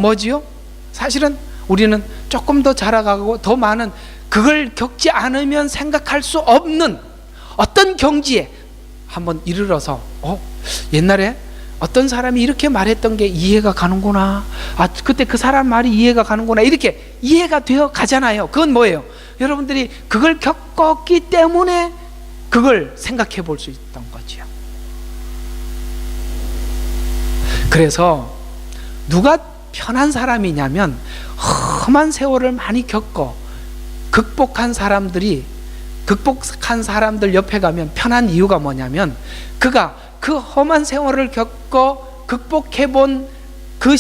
사실은 우리는 조금 더 자라가고 더 많은, 그걸 겪지 않으면 생각할 수 없는 어떤 경지에 한번 이르러서 옛날에 어떤 사람이 이렇게 말했던 게 이해가 가는구나, 그때 그 사람 말이 이해가 가는구나, 이렇게 이해가 되어 가잖아요. 그건 뭐예요? 여러분들이 그걸 겪었기 때문에 그걸 생각해 볼 수 있던 거죠. 그래서 누가 편한 사람이냐면, 험한 세월을 많이 겪어 극복한 사람들 옆에 가면 편한 이유가 뭐냐면, 그가 그 험한 세월을 겪어 극복해본 그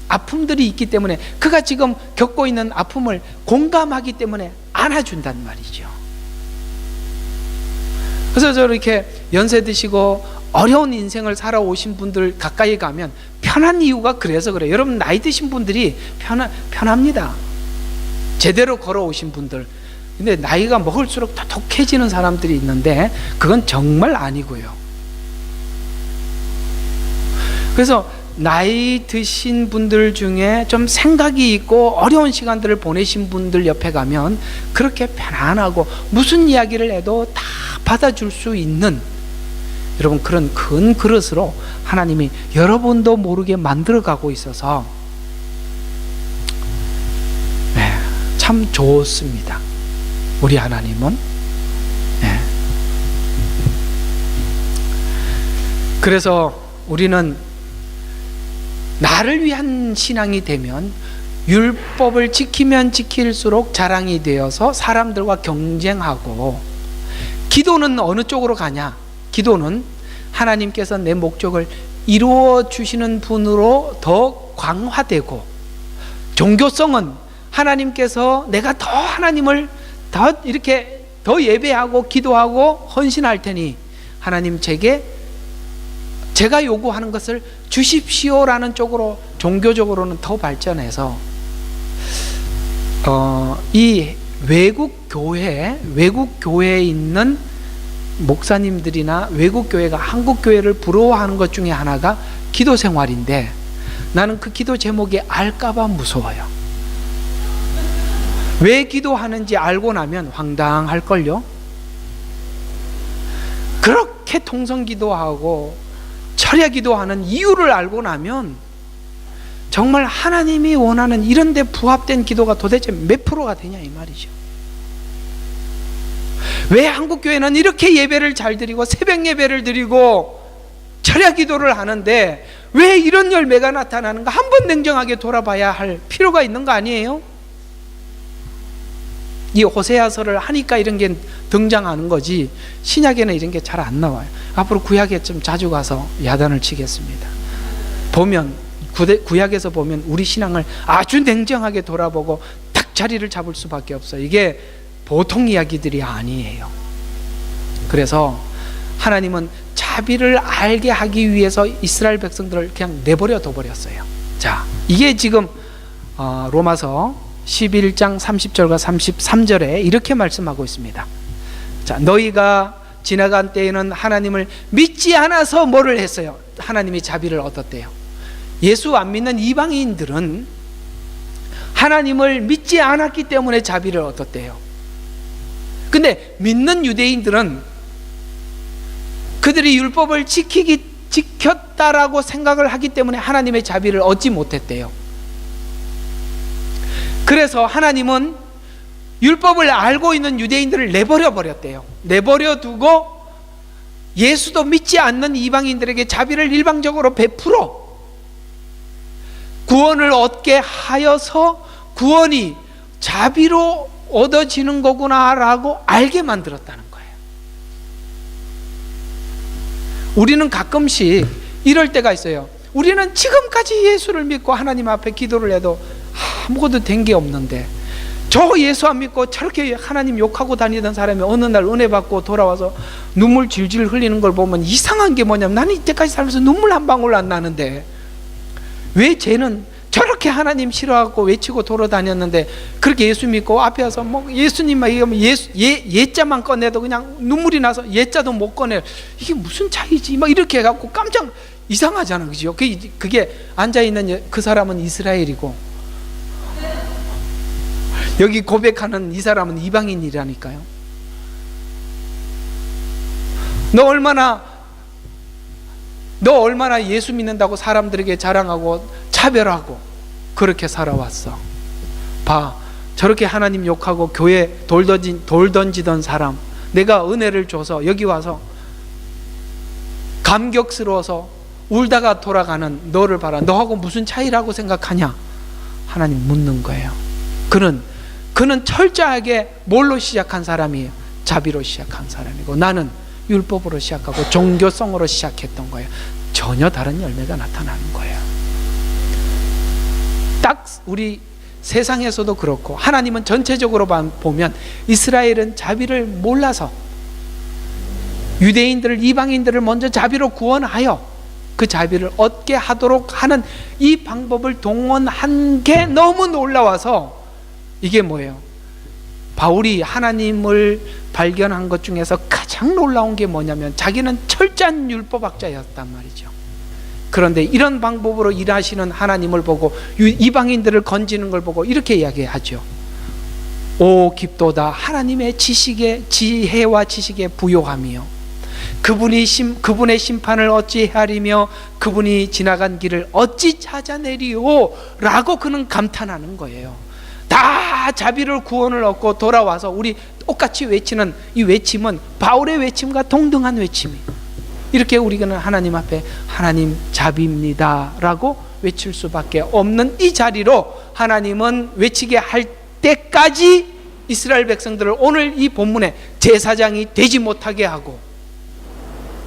아픔들이 있기 때문에, 그가 지금 겪고 있는 아픔을 공감하기 때문에 안아준단 말이죠. 그래서 저렇게 연세 드시고 어려운 인생을 살아오신 분들 가까이 가면 편한 이유가 그래서 그래요. 여러분, 나이 드신 분들이 편합니다. 제대로 걸어오신 분들. 근데 나이가 먹을수록 더 독해지는 사람들이 있는데 그건 정말 아니고요. 그래서 나이 드신 분들 중에 좀 생각이 있고 어려운 시간들을 보내신 분들 옆에 가면 그렇게 편안하고 무슨 이야기를 해도 다 받아줄 수 있는 여러분, 그런 큰 그릇으로 하나님이 여러분도 모르게 만들어가고 있어서 참 좋습니다. 우리 하나님은. 그래서 우리는 나를 위한 신앙이 되면 율법을 지키면 지킬수록 자랑이 되어서 사람들과 경쟁하고, 기도는 어느 쪽으로 가냐? 기도는 하나님께서 내 목적을 이루어 주시는 분으로 더 강화되고, 종교성은 하나님께서 내가 더 하나님을 더 이렇게 더 예배하고 기도하고 헌신할 테니 하나님 제가 요구하는 것을 주십시오라는 쪽으로 종교적으로는 더 발전해서 이 외국 교회에 있는 목사님들이나 외국 교회가 한국 교회를 부러워하는 것 중에 하나가 기도 생활인데, 나는 그 기도 제목이 알까봐 무서워요. 왜 기도하는지 알고 나면 황당할걸요. 그렇게 통성기도하고 철야기도하는 이유를 알고 나면 정말 하나님이 원하는 이런 데 부합된 기도가 도대체 몇 프로가 되냐 이 말이죠. 왜 한국교회는 이렇게 예배를 잘 드리고 새벽 예배를 드리고 철야기도를 하는데 왜 이런 열매가 나타나는가? 한번 냉정하게 돌아봐야 할 필요가 있는 거 아니에요? 이 호세아서를 하니까 이런 게 등장하는 거지, 신약에는 이런 게 잘 안 나와요. 앞으로 구약에 좀 자주 가서 야단을 치겠습니다. 보면 구약에서 보면 우리 신앙을 아주 냉정하게 돌아보고 딱 자리를 잡을 수밖에 없어요. 이게 보통 이야기들이 아니에요. 그래서 하나님은 자비를 알게 하기 위해서 이스라엘 백성들을 그냥 내버려 둬버렸어요. 자, 이게 지금 로마서 11장 30절과 33절에 이렇게 말씀하고 있습니다. 자, 너희가 지나간 때에는 하나님을 믿지 않아서 뭐를 했어요? 하나님이 자비를 얻었대요. 예수 안 믿는 이방인들은 하나님을 믿지 않았기 때문에 자비를 얻었대요. 근데 믿는 유대인들은 그들이 율법을 지켰다라고 생각을 하기 때문에 하나님의 자비를 얻지 못했대요. 그래서 하나님은 율법을 알고 있는 유대인들을 내버려 버렸대요. 내버려 두고 예수도 믿지 않는 이방인들에게 자비를 일방적으로 베풀어 구원을 얻게 하여서 구원이 자비로 얻어지는 거구나라고 알게 만들었다는 거예요. 우리는 가끔씩 이럴 때가 있어요. 우리는 지금까지 예수를 믿고 하나님 앞에 기도를 해도 아무것도 된 게 없는데, 저 예수 안 믿고 저렇게 하나님 욕하고 다니던 사람이 어느 날 은혜 받고 돌아와서 눈물 질질 흘리는 걸 보면 이상한 게 뭐냐면, 나는 이때까지 살면서 눈물 한 방울 안 나는데 왜 쟤는 저렇게 하나님 싫어하고 외치고 돌아다녔는데 그렇게 예수 믿고 앞에 와서 뭐 예수님만 얘기하면 예자만 꺼내도 그냥 눈물이 나서 예자도 못 꺼내. 이게 무슨 차이지? 막 이렇게 해갖고 깜짝 이상하잖아, 그죠? 그게 앉아있는 그 사람은 이스라엘이고 여기 고백하는 이 사람은 이방인이라니까요. 너 얼마나 예수 믿는다고 사람들에게 자랑하고 차별하고 그렇게 살아왔어. 봐, 저렇게 하나님 욕하고 교회 돌 던지던 사람, 내가 은혜를 줘서 여기 와서 감격스러워서 울다가 돌아가는 너를 봐라. 너하고 무슨 차이라고 생각하냐? 하나님 묻는 거예요. 그는 철저하게 뭘로 시작한 사람이에요? 자비로 시작한 사람이고, 나는 율법으로 시작하고 종교성으로 시작했던 거예요. 전혀 다른 열매가 나타나는 거예요. 딱 우리 세상에서도 그렇고, 하나님은 전체적으로 보면 이스라엘은 자비를 몰라서 유대인들을, 이방인들을 먼저 자비로 구원하여 그 자비를 얻게 하도록 하는 이 방법을 동원한 게 너무 놀라워서, 이게 뭐예요? 바울이 하나님을 발견한 것 중에서 가장 놀라운 게 뭐냐면, 자기는 철저한 율법학자였단 말이죠. 그런데 이런 방법으로 일하시는 하나님을 보고 이방인들을 건지는 걸 보고 이렇게 이야기하죠. 오 깊도다 하나님의 지혜와 지식에 부요하며 그분의 심판을 어찌 헤아리며 그분이 지나간 길을 어찌 찾아내리오 라고 그는 감탄하는 거예요. 다 자비를 구원을 얻고 돌아와서 우리 똑같이 외치는 이 외침은 바울의 외침과 동등한 외침이에요. 이렇게 우리는 하나님 앞에 하나님 자비입니다 라고 외칠 수밖에 없는 이 자리로 하나님은 외치게 할 때까지 이스라엘 백성들을 오늘 이 본문에 제사장이 되지 못하게 하고,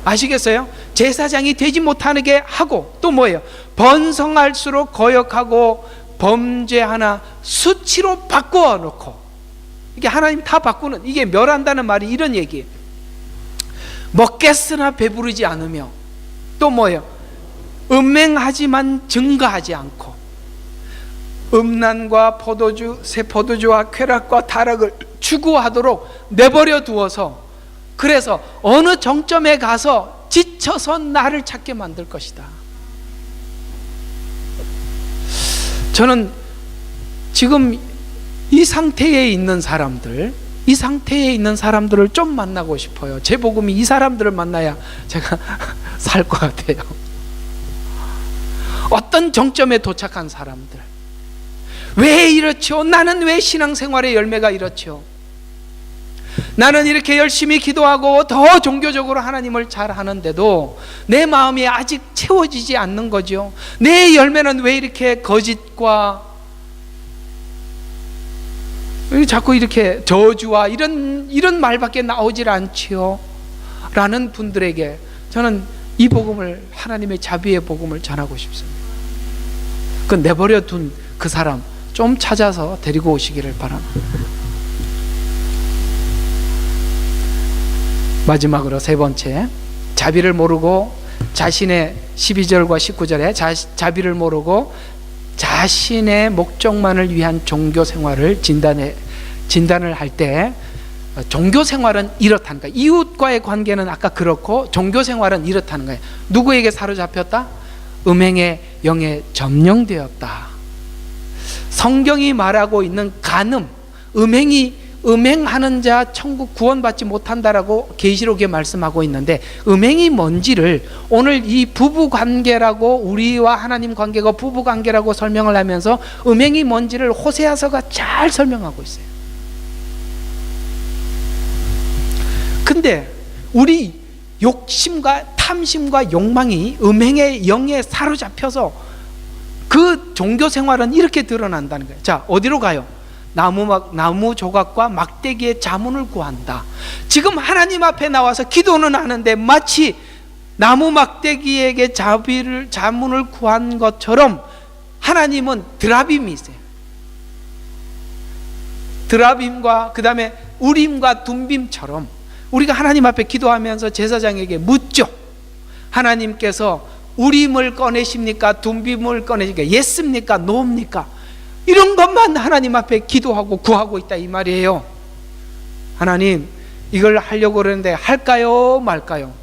아시겠어요? 제사장이 되지 못하게 하고 또 뭐예요? 번성할수록 거역하고 범죄 하나 수치로 바꾸어 놓고, 이게 하나님 다 바꾸는, 이게 멸한다는 말이 이런 얘기예요. 먹겠으나 배부르지 않으며 또 뭐예요? 음행하지만 증거하지 않고 음란과 새 포도주와 쾌락과 타락을 추구하도록 내버려 두어서, 그래서 어느 정점에 가서 지쳐서 나를 찾게 만들 것이다. 저는 지금 이 상태에 있는 사람들을 좀 만나고 싶어요. 제 복음이 이 사람들을 만나야 제가 살 것 같아요. 어떤 정점에 도착한 사람들, 왜 이렇죠? 나는 왜 신앙생활의 열매가 이렇죠? 나는 이렇게 열심히 기도하고 더 종교적으로 하나님을 잘 하는데도 내 마음이 아직 채워지지 않는 거죠. 내 열매는 왜 이렇게 거짓과 왜 자꾸 이렇게 저주와 이런 말밖에 나오질 않지요? 라는 분들에게 저는 이 복음을, 하나님의 자비의 복음을 전하고 싶습니다. 그 내버려 둔 그 사람 좀 찾아서 데리고 오시기를 바랍니다. 마지막으로 세 번째, 자비를 모르고 자신의 12절과 19절에 자비를 모르고 자신의 목적만을 위한 종교 생활을 진단을 할 때, 종교 생활은 이렇다는 거예요. 이웃과의 관계는 아까 그렇고 종교 생활은 이렇다는 거예요. 누구에게 사로잡혔다? 음행의 영에 점령되었다. 성경이 말하고 있는 간음, 음행하는 자 천국 구원받지 못한다라고 계시록에 말씀하고 있는데, 음행이 뭔지를 오늘 이 부부관계라고, 우리와 하나님 관계가 부부관계라고 설명을 하면서 음행이 뭔지를 호세아서가 잘 설명하고 있어요. 근데 우리 욕심과 탐심과 욕망이 음행의 영에 사로잡혀서 그 종교 생활은 이렇게 드러난다는 거예요. 자, 어디로 가요? 나무 조각과 막대기의 자문을 구한다. 지금 하나님 앞에 나와서 기도는 하는데 마치 나무 막대기에게 자문을 구한 것처럼 하나님은 드라빔이 있어요. 드라빔과 그 다음에 우림과 둠빔처럼 우리가 하나님 앞에 기도하면서 제사장에게 묻죠. 하나님께서 우림을 꺼내십니까? 둠빔을 꺼내십니까? 예스입니까? 노입니까? 이런 것만 하나님 앞에 기도하고 구하고 있다 이 말이에요. 하나님, 이걸 하려고 그러는데 할까요? 말까요?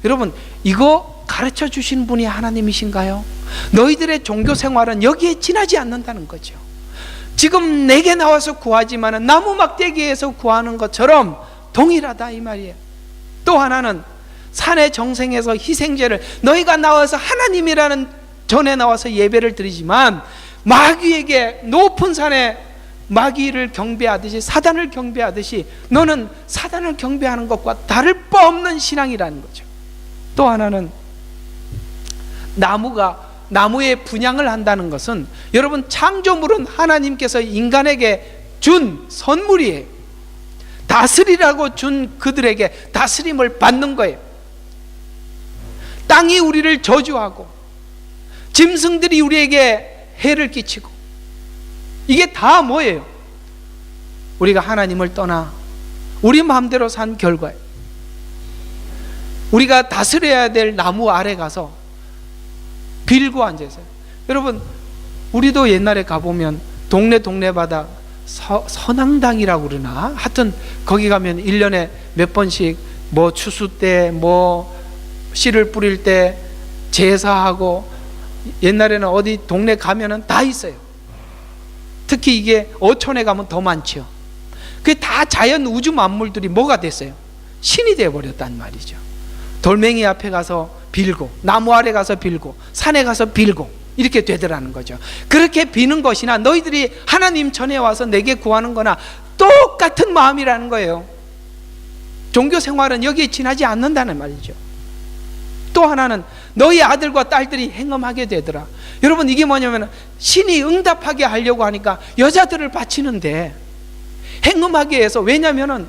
여러분, 이거 가르쳐 주신 분이 하나님이신가요? 너희들의 종교 생활은 여기에 지나지 않는다는 거죠. 지금 내게 나와서 구하지만 나무 막대기에서 구하는 것처럼 동일하다 이 말이에요. 또 하나는 산의 정생에서 희생제를, 너희가 나와서 하나님이라는 전에 나와서 예배를 드리지만 마귀에게 높은 산에 마귀를 경배하듯이, 사단을 경배하듯이 너는 사단을 경배하는 것과 다를 바 없는 신앙이라는 거죠. 또 하나는 나무의 분양을 한다는 것은, 여러분, 창조물은 하나님께서 인간에게 준 선물이에요. 다스리라고 준 그들에게 다스림을 받는 거예요. 땅이 우리를 저주하고 짐승들이 우리에게 해를 끼치고, 이게 다 뭐예요? 우리가 하나님을 떠나 우리 마음대로 산 결과예요. 우리가 다스려야 될 나무 아래 가서 빌고 앉아있어요. 여러분, 우리도 옛날에 가보면 동네마다 선앙당이라고 그러나, 하여튼 거기 가면 1년에 몇 번씩 뭐 추수 때, 뭐 씨를 뿌릴 때 제사하고, 옛날에는 어디 동네 가면은 다 있어요. 특히 이게 어촌에 가면 더 많죠. 그게 다 자연 우주 만물들이 뭐가 됐어요? 신이 되어버렸단 말이죠. 돌멩이 앞에 가서 빌고, 나무 아래 가서 빌고, 산에 가서 빌고, 이렇게 되더라는 거죠. 그렇게 비는 것이나 너희들이 하나님 전에 와서 내게 구하는 거나 똑같은 마음이라는 거예요. 종교 생활은 여기에 지나지 않는다는 말이죠. 또 하나는 너희 아들과 딸들이 행음하게 되더라. 여러분, 이게 뭐냐면 신이 응답하게 하려고 하니까 여자들을 바치는데 행음하게 해서, 왜냐면은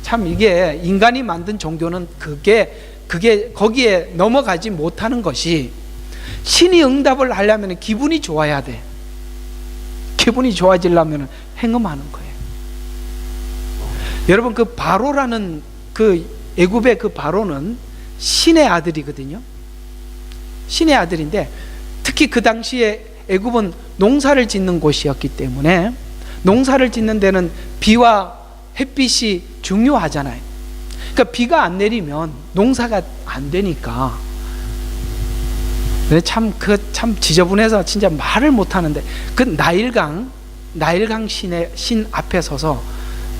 참 이게 인간이 만든 종교는 그게 거기에 넘어가지 못하는 것이, 신이 응답을 하려면 기분이 좋아야 돼. 기분이 좋아지려면 행음하는 거예요. 여러분, 그 바로라는 그 애굽의 그 바로는 신의 아들이거든요. 신의 아들인데, 특히 그 당시에 애굽은 농사를 짓는 곳이었기 때문에 농사를 짓는 데는 비와 햇빛이 중요하잖아요. 그러니까 비가 안 내리면 농사가 안 되니까, 참 지저분해서 진짜 말을 못 하는데, 그 나일강 신 앞에 서서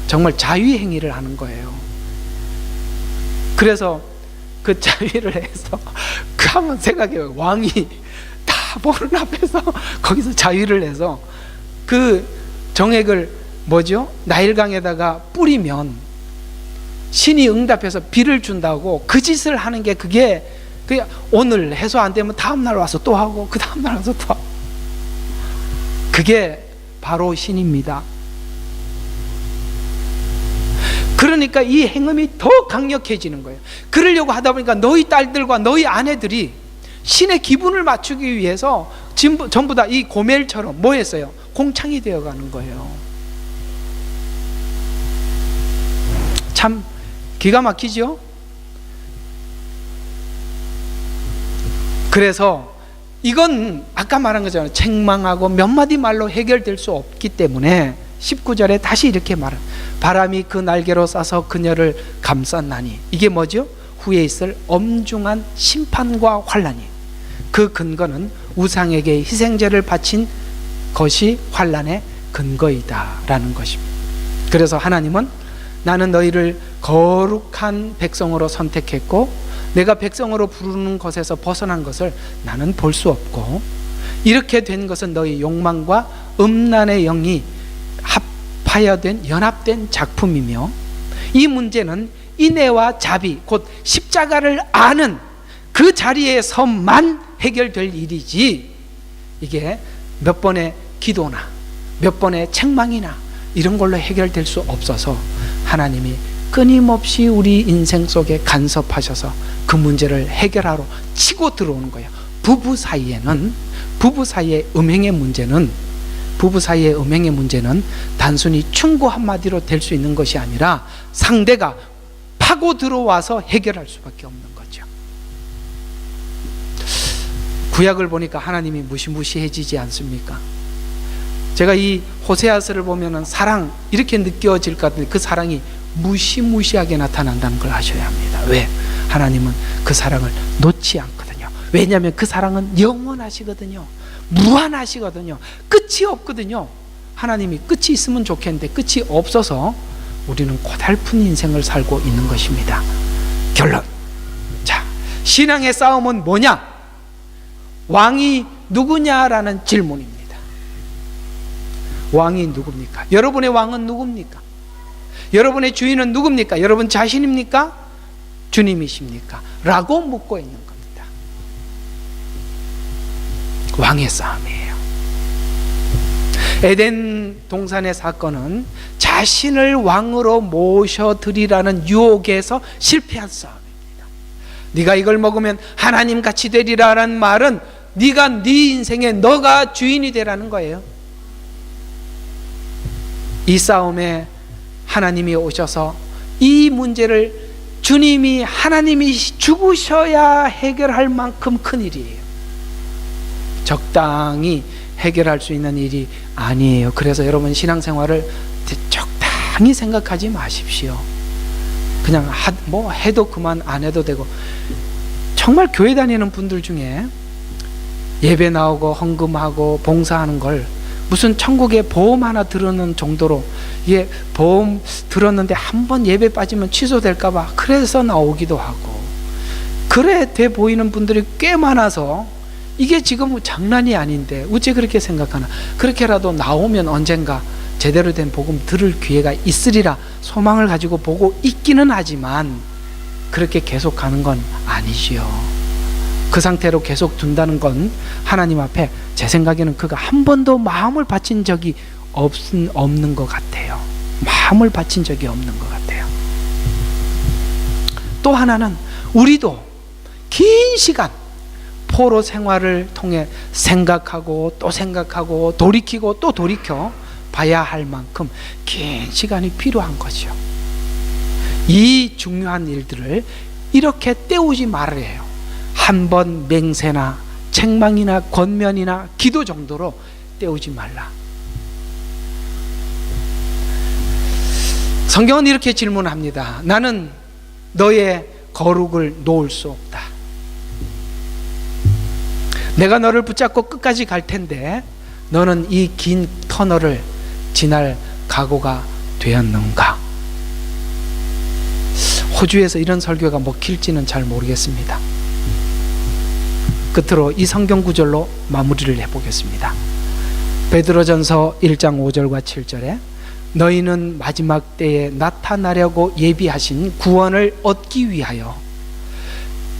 정말 자위행위를 하는 거예요. 그래서 그 자위를 해서, 한번 생각해요. 왕이 다 보는 앞에서 거기서 자위를 해서 그 정액을 나일강에다가 뿌리면 신이 응답해서 비를 준다고 그 짓을 하는 게, 그게 오늘 해소 안 되면 다음날 와서 또 하고, 그 다음날 와서 또 하고, 그게 바로 신입니다. 그러니까 이 행음이 더 강력해지는 거예요. 그러려고 하다 보니까 너희 딸들과 너희 아내들이 신의 기분을 맞추기 위해서 전부 다 이 고멜처럼 뭐 했어요? 공창이 되어가는 거예요. 참 기가 막히죠? 그래서 이건 아까 말한 거잖아요. 책망하고 몇 마디 말로 해결될 수 없기 때문에 19절에 다시 이렇게 말합니다. 바람이 그 날개로 싸서 그녀를 감쌌나니, 이게 뭐죠? 후에 있을 엄중한 심판과 환란이, 그 근거는 우상에게 희생제를 바친 것이 환란의 근거이다 라는 것입니다. 그래서 하나님은 나는 너희를 거룩한 백성으로 선택했고 내가 백성으로 부르는 것에서 벗어난 것을 나는 볼 수 없고, 이렇게 된 것은 너희 욕망과 음란의 영이 합하여된 연합된 작품이며, 이 문제는 인애와 자비 곧 십자가를 아는 그 자리에서만 해결될 일이지, 이게 몇 번의 기도나 몇 번의 책망이나 이런 걸로 해결될 수 없어서 하나님이 끊임없이 우리 인생 속에 간섭하셔서 그 문제를 해결하러 치고 들어오는 거예요. 부부 사이의 음행의 문제는 단순히 충고 한마디로 될 수 있는 것이 아니라 상대가 파고 들어와서 해결할 수밖에 없는 거죠. 구약을 보니까 하나님이 무시무시해지지 않습니까? 제가 이 호세아서를 보면은 사랑 이렇게 느껴질 것 같은데, 그 사랑이 무시무시하게 나타난다는 걸 아셔야 합니다. 왜? 하나님은 그 사랑을 놓지 않거든요. 왜냐하면 그 사랑은 영원하시거든요. 무한하시거든요. 끝이 없거든요. 하나님이 끝이 있으면 좋겠는데 끝이 없어서 우리는 고달픈 인생을 살고 있는 것입니다. 결론. 자, 신앙의 싸움은 뭐냐? 왕이 누구냐라는 질문입니다. 왕이 누굽니까? 여러분의 왕은 누굽니까? 여러분의 주인은 누굽니까? 여러분 자신입니까? 주님이십니까? 라고 묻고 있는 겁니다. 왕의 싸움이에요. 에덴 동산의 사건은 자신을 왕으로 모셔드리라는 유혹에서 실패한 싸움입니다. 네가 이걸 먹으면 하나님 같이 되리라는 말은 네가 네 인생에 너가 주인이 되라는 거예요. 이 싸움에 하나님이 오셔서 이 문제를 하나님이 죽으셔야 해결할 만큼 큰 일이에요. 적당히 해결할 수 있는 일이 아니에요. 그래서 여러분 신앙생활을 적당히 생각하지 마십시오. 그냥 뭐 해도 그만 안 해도 되고, 정말 교회 다니는 분들 중에 예배 나오고 헌금하고 봉사하는 걸 무슨 천국에 보험 하나 들었는 정도로, 보험 들었는데 한 번 예배 빠지면 취소될까 봐 그래서 나오기도 하고, 그래 돼 보이는 분들이 꽤 많아서 이게 지금 장난이 아닌데 어째 그렇게 생각하나. 그렇게라도 나오면 언젠가 제대로 된 복음 들을 기회가 있으리라 소망을 가지고 보고 있기는 하지만 그렇게 계속 가는 건 아니지요. 그 상태로 계속 둔다는 건 하나님 앞에 제 생각에는 그가 한 번도 마음을 바친 적이 없는 것 같아요. 마음을 바친 적이 없는 것 같아요. 또 하나는 우리도 긴 시간 포로 생활을 통해 생각하고 또 생각하고 돌이키고 또 돌이켜 봐야 할 만큼 긴 시간이 필요한 거죠. 이 중요한 일들을 이렇게 때우지 말아야 해요. 한 번 맹세나 책망이나 권면이나 기도 정도로 때우지 말라. 성경은 이렇게 질문합니다. 나는 너의 거룩을 놓을 수 없다. 내가 너를 붙잡고 끝까지 갈 텐데 너는 이 긴 터널을 지날 각오가 되었는가? 호주에서 이런 설교가 먹힐지는 잘 모르겠습니다. 끝으로 이 성경 구절로 마무리를 해보겠습니다. 베드로전서 1장 5절과 7절에 너희는 마지막 때에 나타나려고 예비하신 구원을 얻기 위하여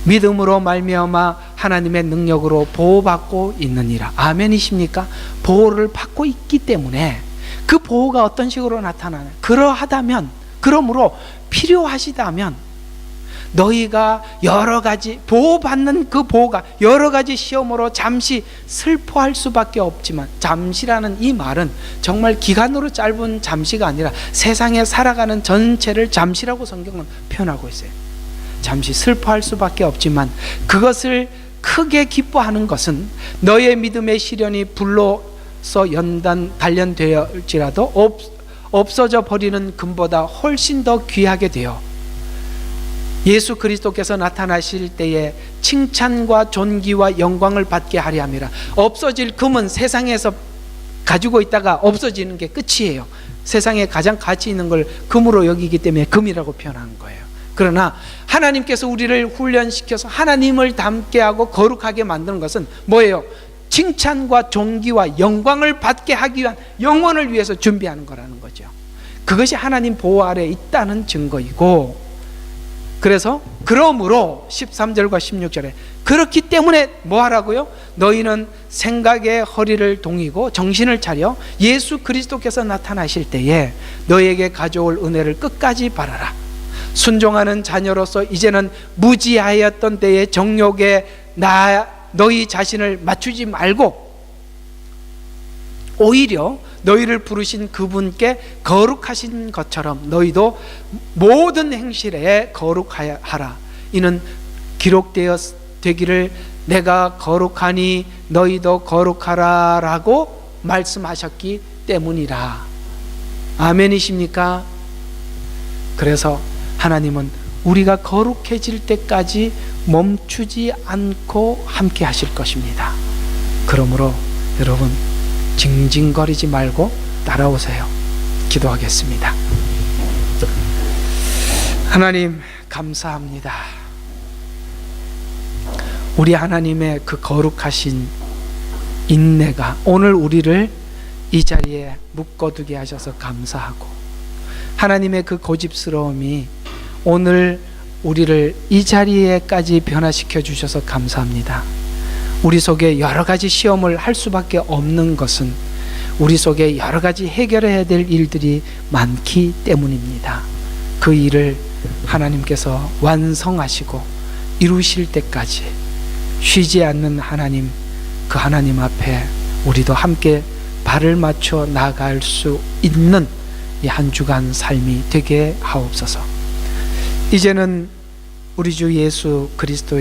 믿음으로 말미암아 하나님의 능력으로 보호받고 있느니라. 아멘이십니까? 보호를 받고 있기 때문에 그 보호가 어떤 식으로 나타나냐? 그러므로 필요하시다면 너희가 여러 가지 보호받는 그 보호가 여러 가지 시험으로 잠시 슬퍼할 수밖에 없지만, 잠시라는 이 말은 정말 기간으로 짧은 잠시가 아니라 세상에 살아가는 전체를 잠시라고 성경은 표현하고 있어요. 잠시 슬퍼할 수밖에 없지만 그것을 크게 기뻐하는 것은 너의 믿음의 시련이 불로서 단련되었지라도 없어져 버리는 금보다 훨씬 더 귀하게 되어 예수 그리스도께서 나타나실 때에 칭찬과 존귀와 영광을 받게 하려 함이라. 없어질 금은 세상에서 가지고 있다가 없어지는 게 끝이에요. 세상에 가장 가치 있는 걸 금으로 여기기 때문에 금이라고 표현하는 거예요. 그러나 하나님께서 우리를 훈련시켜서 하나님을 닮게 하고 거룩하게 만드는 것은 뭐예요? 칭찬과 존귀와 영광을 받게 하기 위한 영혼을 위해서 준비하는 거라는 거죠. 그것이 하나님 보호 아래에 있다는 증거이고, 그러므로 13절과 16절에 그렇기 때문에 뭐 하라고요? 너희는 생각의 허리를 동이고 정신을 차려 예수 그리스도께서 나타나실 때에 너희에게 가져올 은혜를 끝까지 바라라. 순종하는 자녀로서 이제는 무지하였던 때의 정욕에 너희 자신을 맞추지 말고 오히려 너희를 부르신 그분께 거룩하신 것처럼 너희도 모든 행실에 거룩하라. 이는 기록되기를 내가 거룩하니 너희도 거룩하라 라고 말씀하셨기 때문이라. 아멘이십니까? 그래서 하나님은 우리가 거룩해질 때까지 멈추지 않고 함께 하실 것입니다. 그러므로 여러분 징징거리지 말고 따라오세요. 기도하겠습니다. 하나님 감사합니다. 우리 하나님의 그 거룩하신 인내가 오늘 우리를 이 자리에 묶어두게 하셔서 감사하고, 하나님의 그 고집스러움이 오늘 우리를 이 자리에까지 변화시켜 주셔서 감사합니다. 우리 속에 여러 가지 시험을 할 수밖에 없는 것은 우리 속에 여러 가지 해결해야 될 일들이 많기 때문입니다. 그 일을 하나님께서 완성하시고 이루실 때까지 쉬지 않는 하나님, 그 하나님 앞에 우리도 함께 발을 맞춰 나아갈 수 있는 이 한 주간 삶이 되게 하옵소서. 이제는 우리 주 예수 그리스도의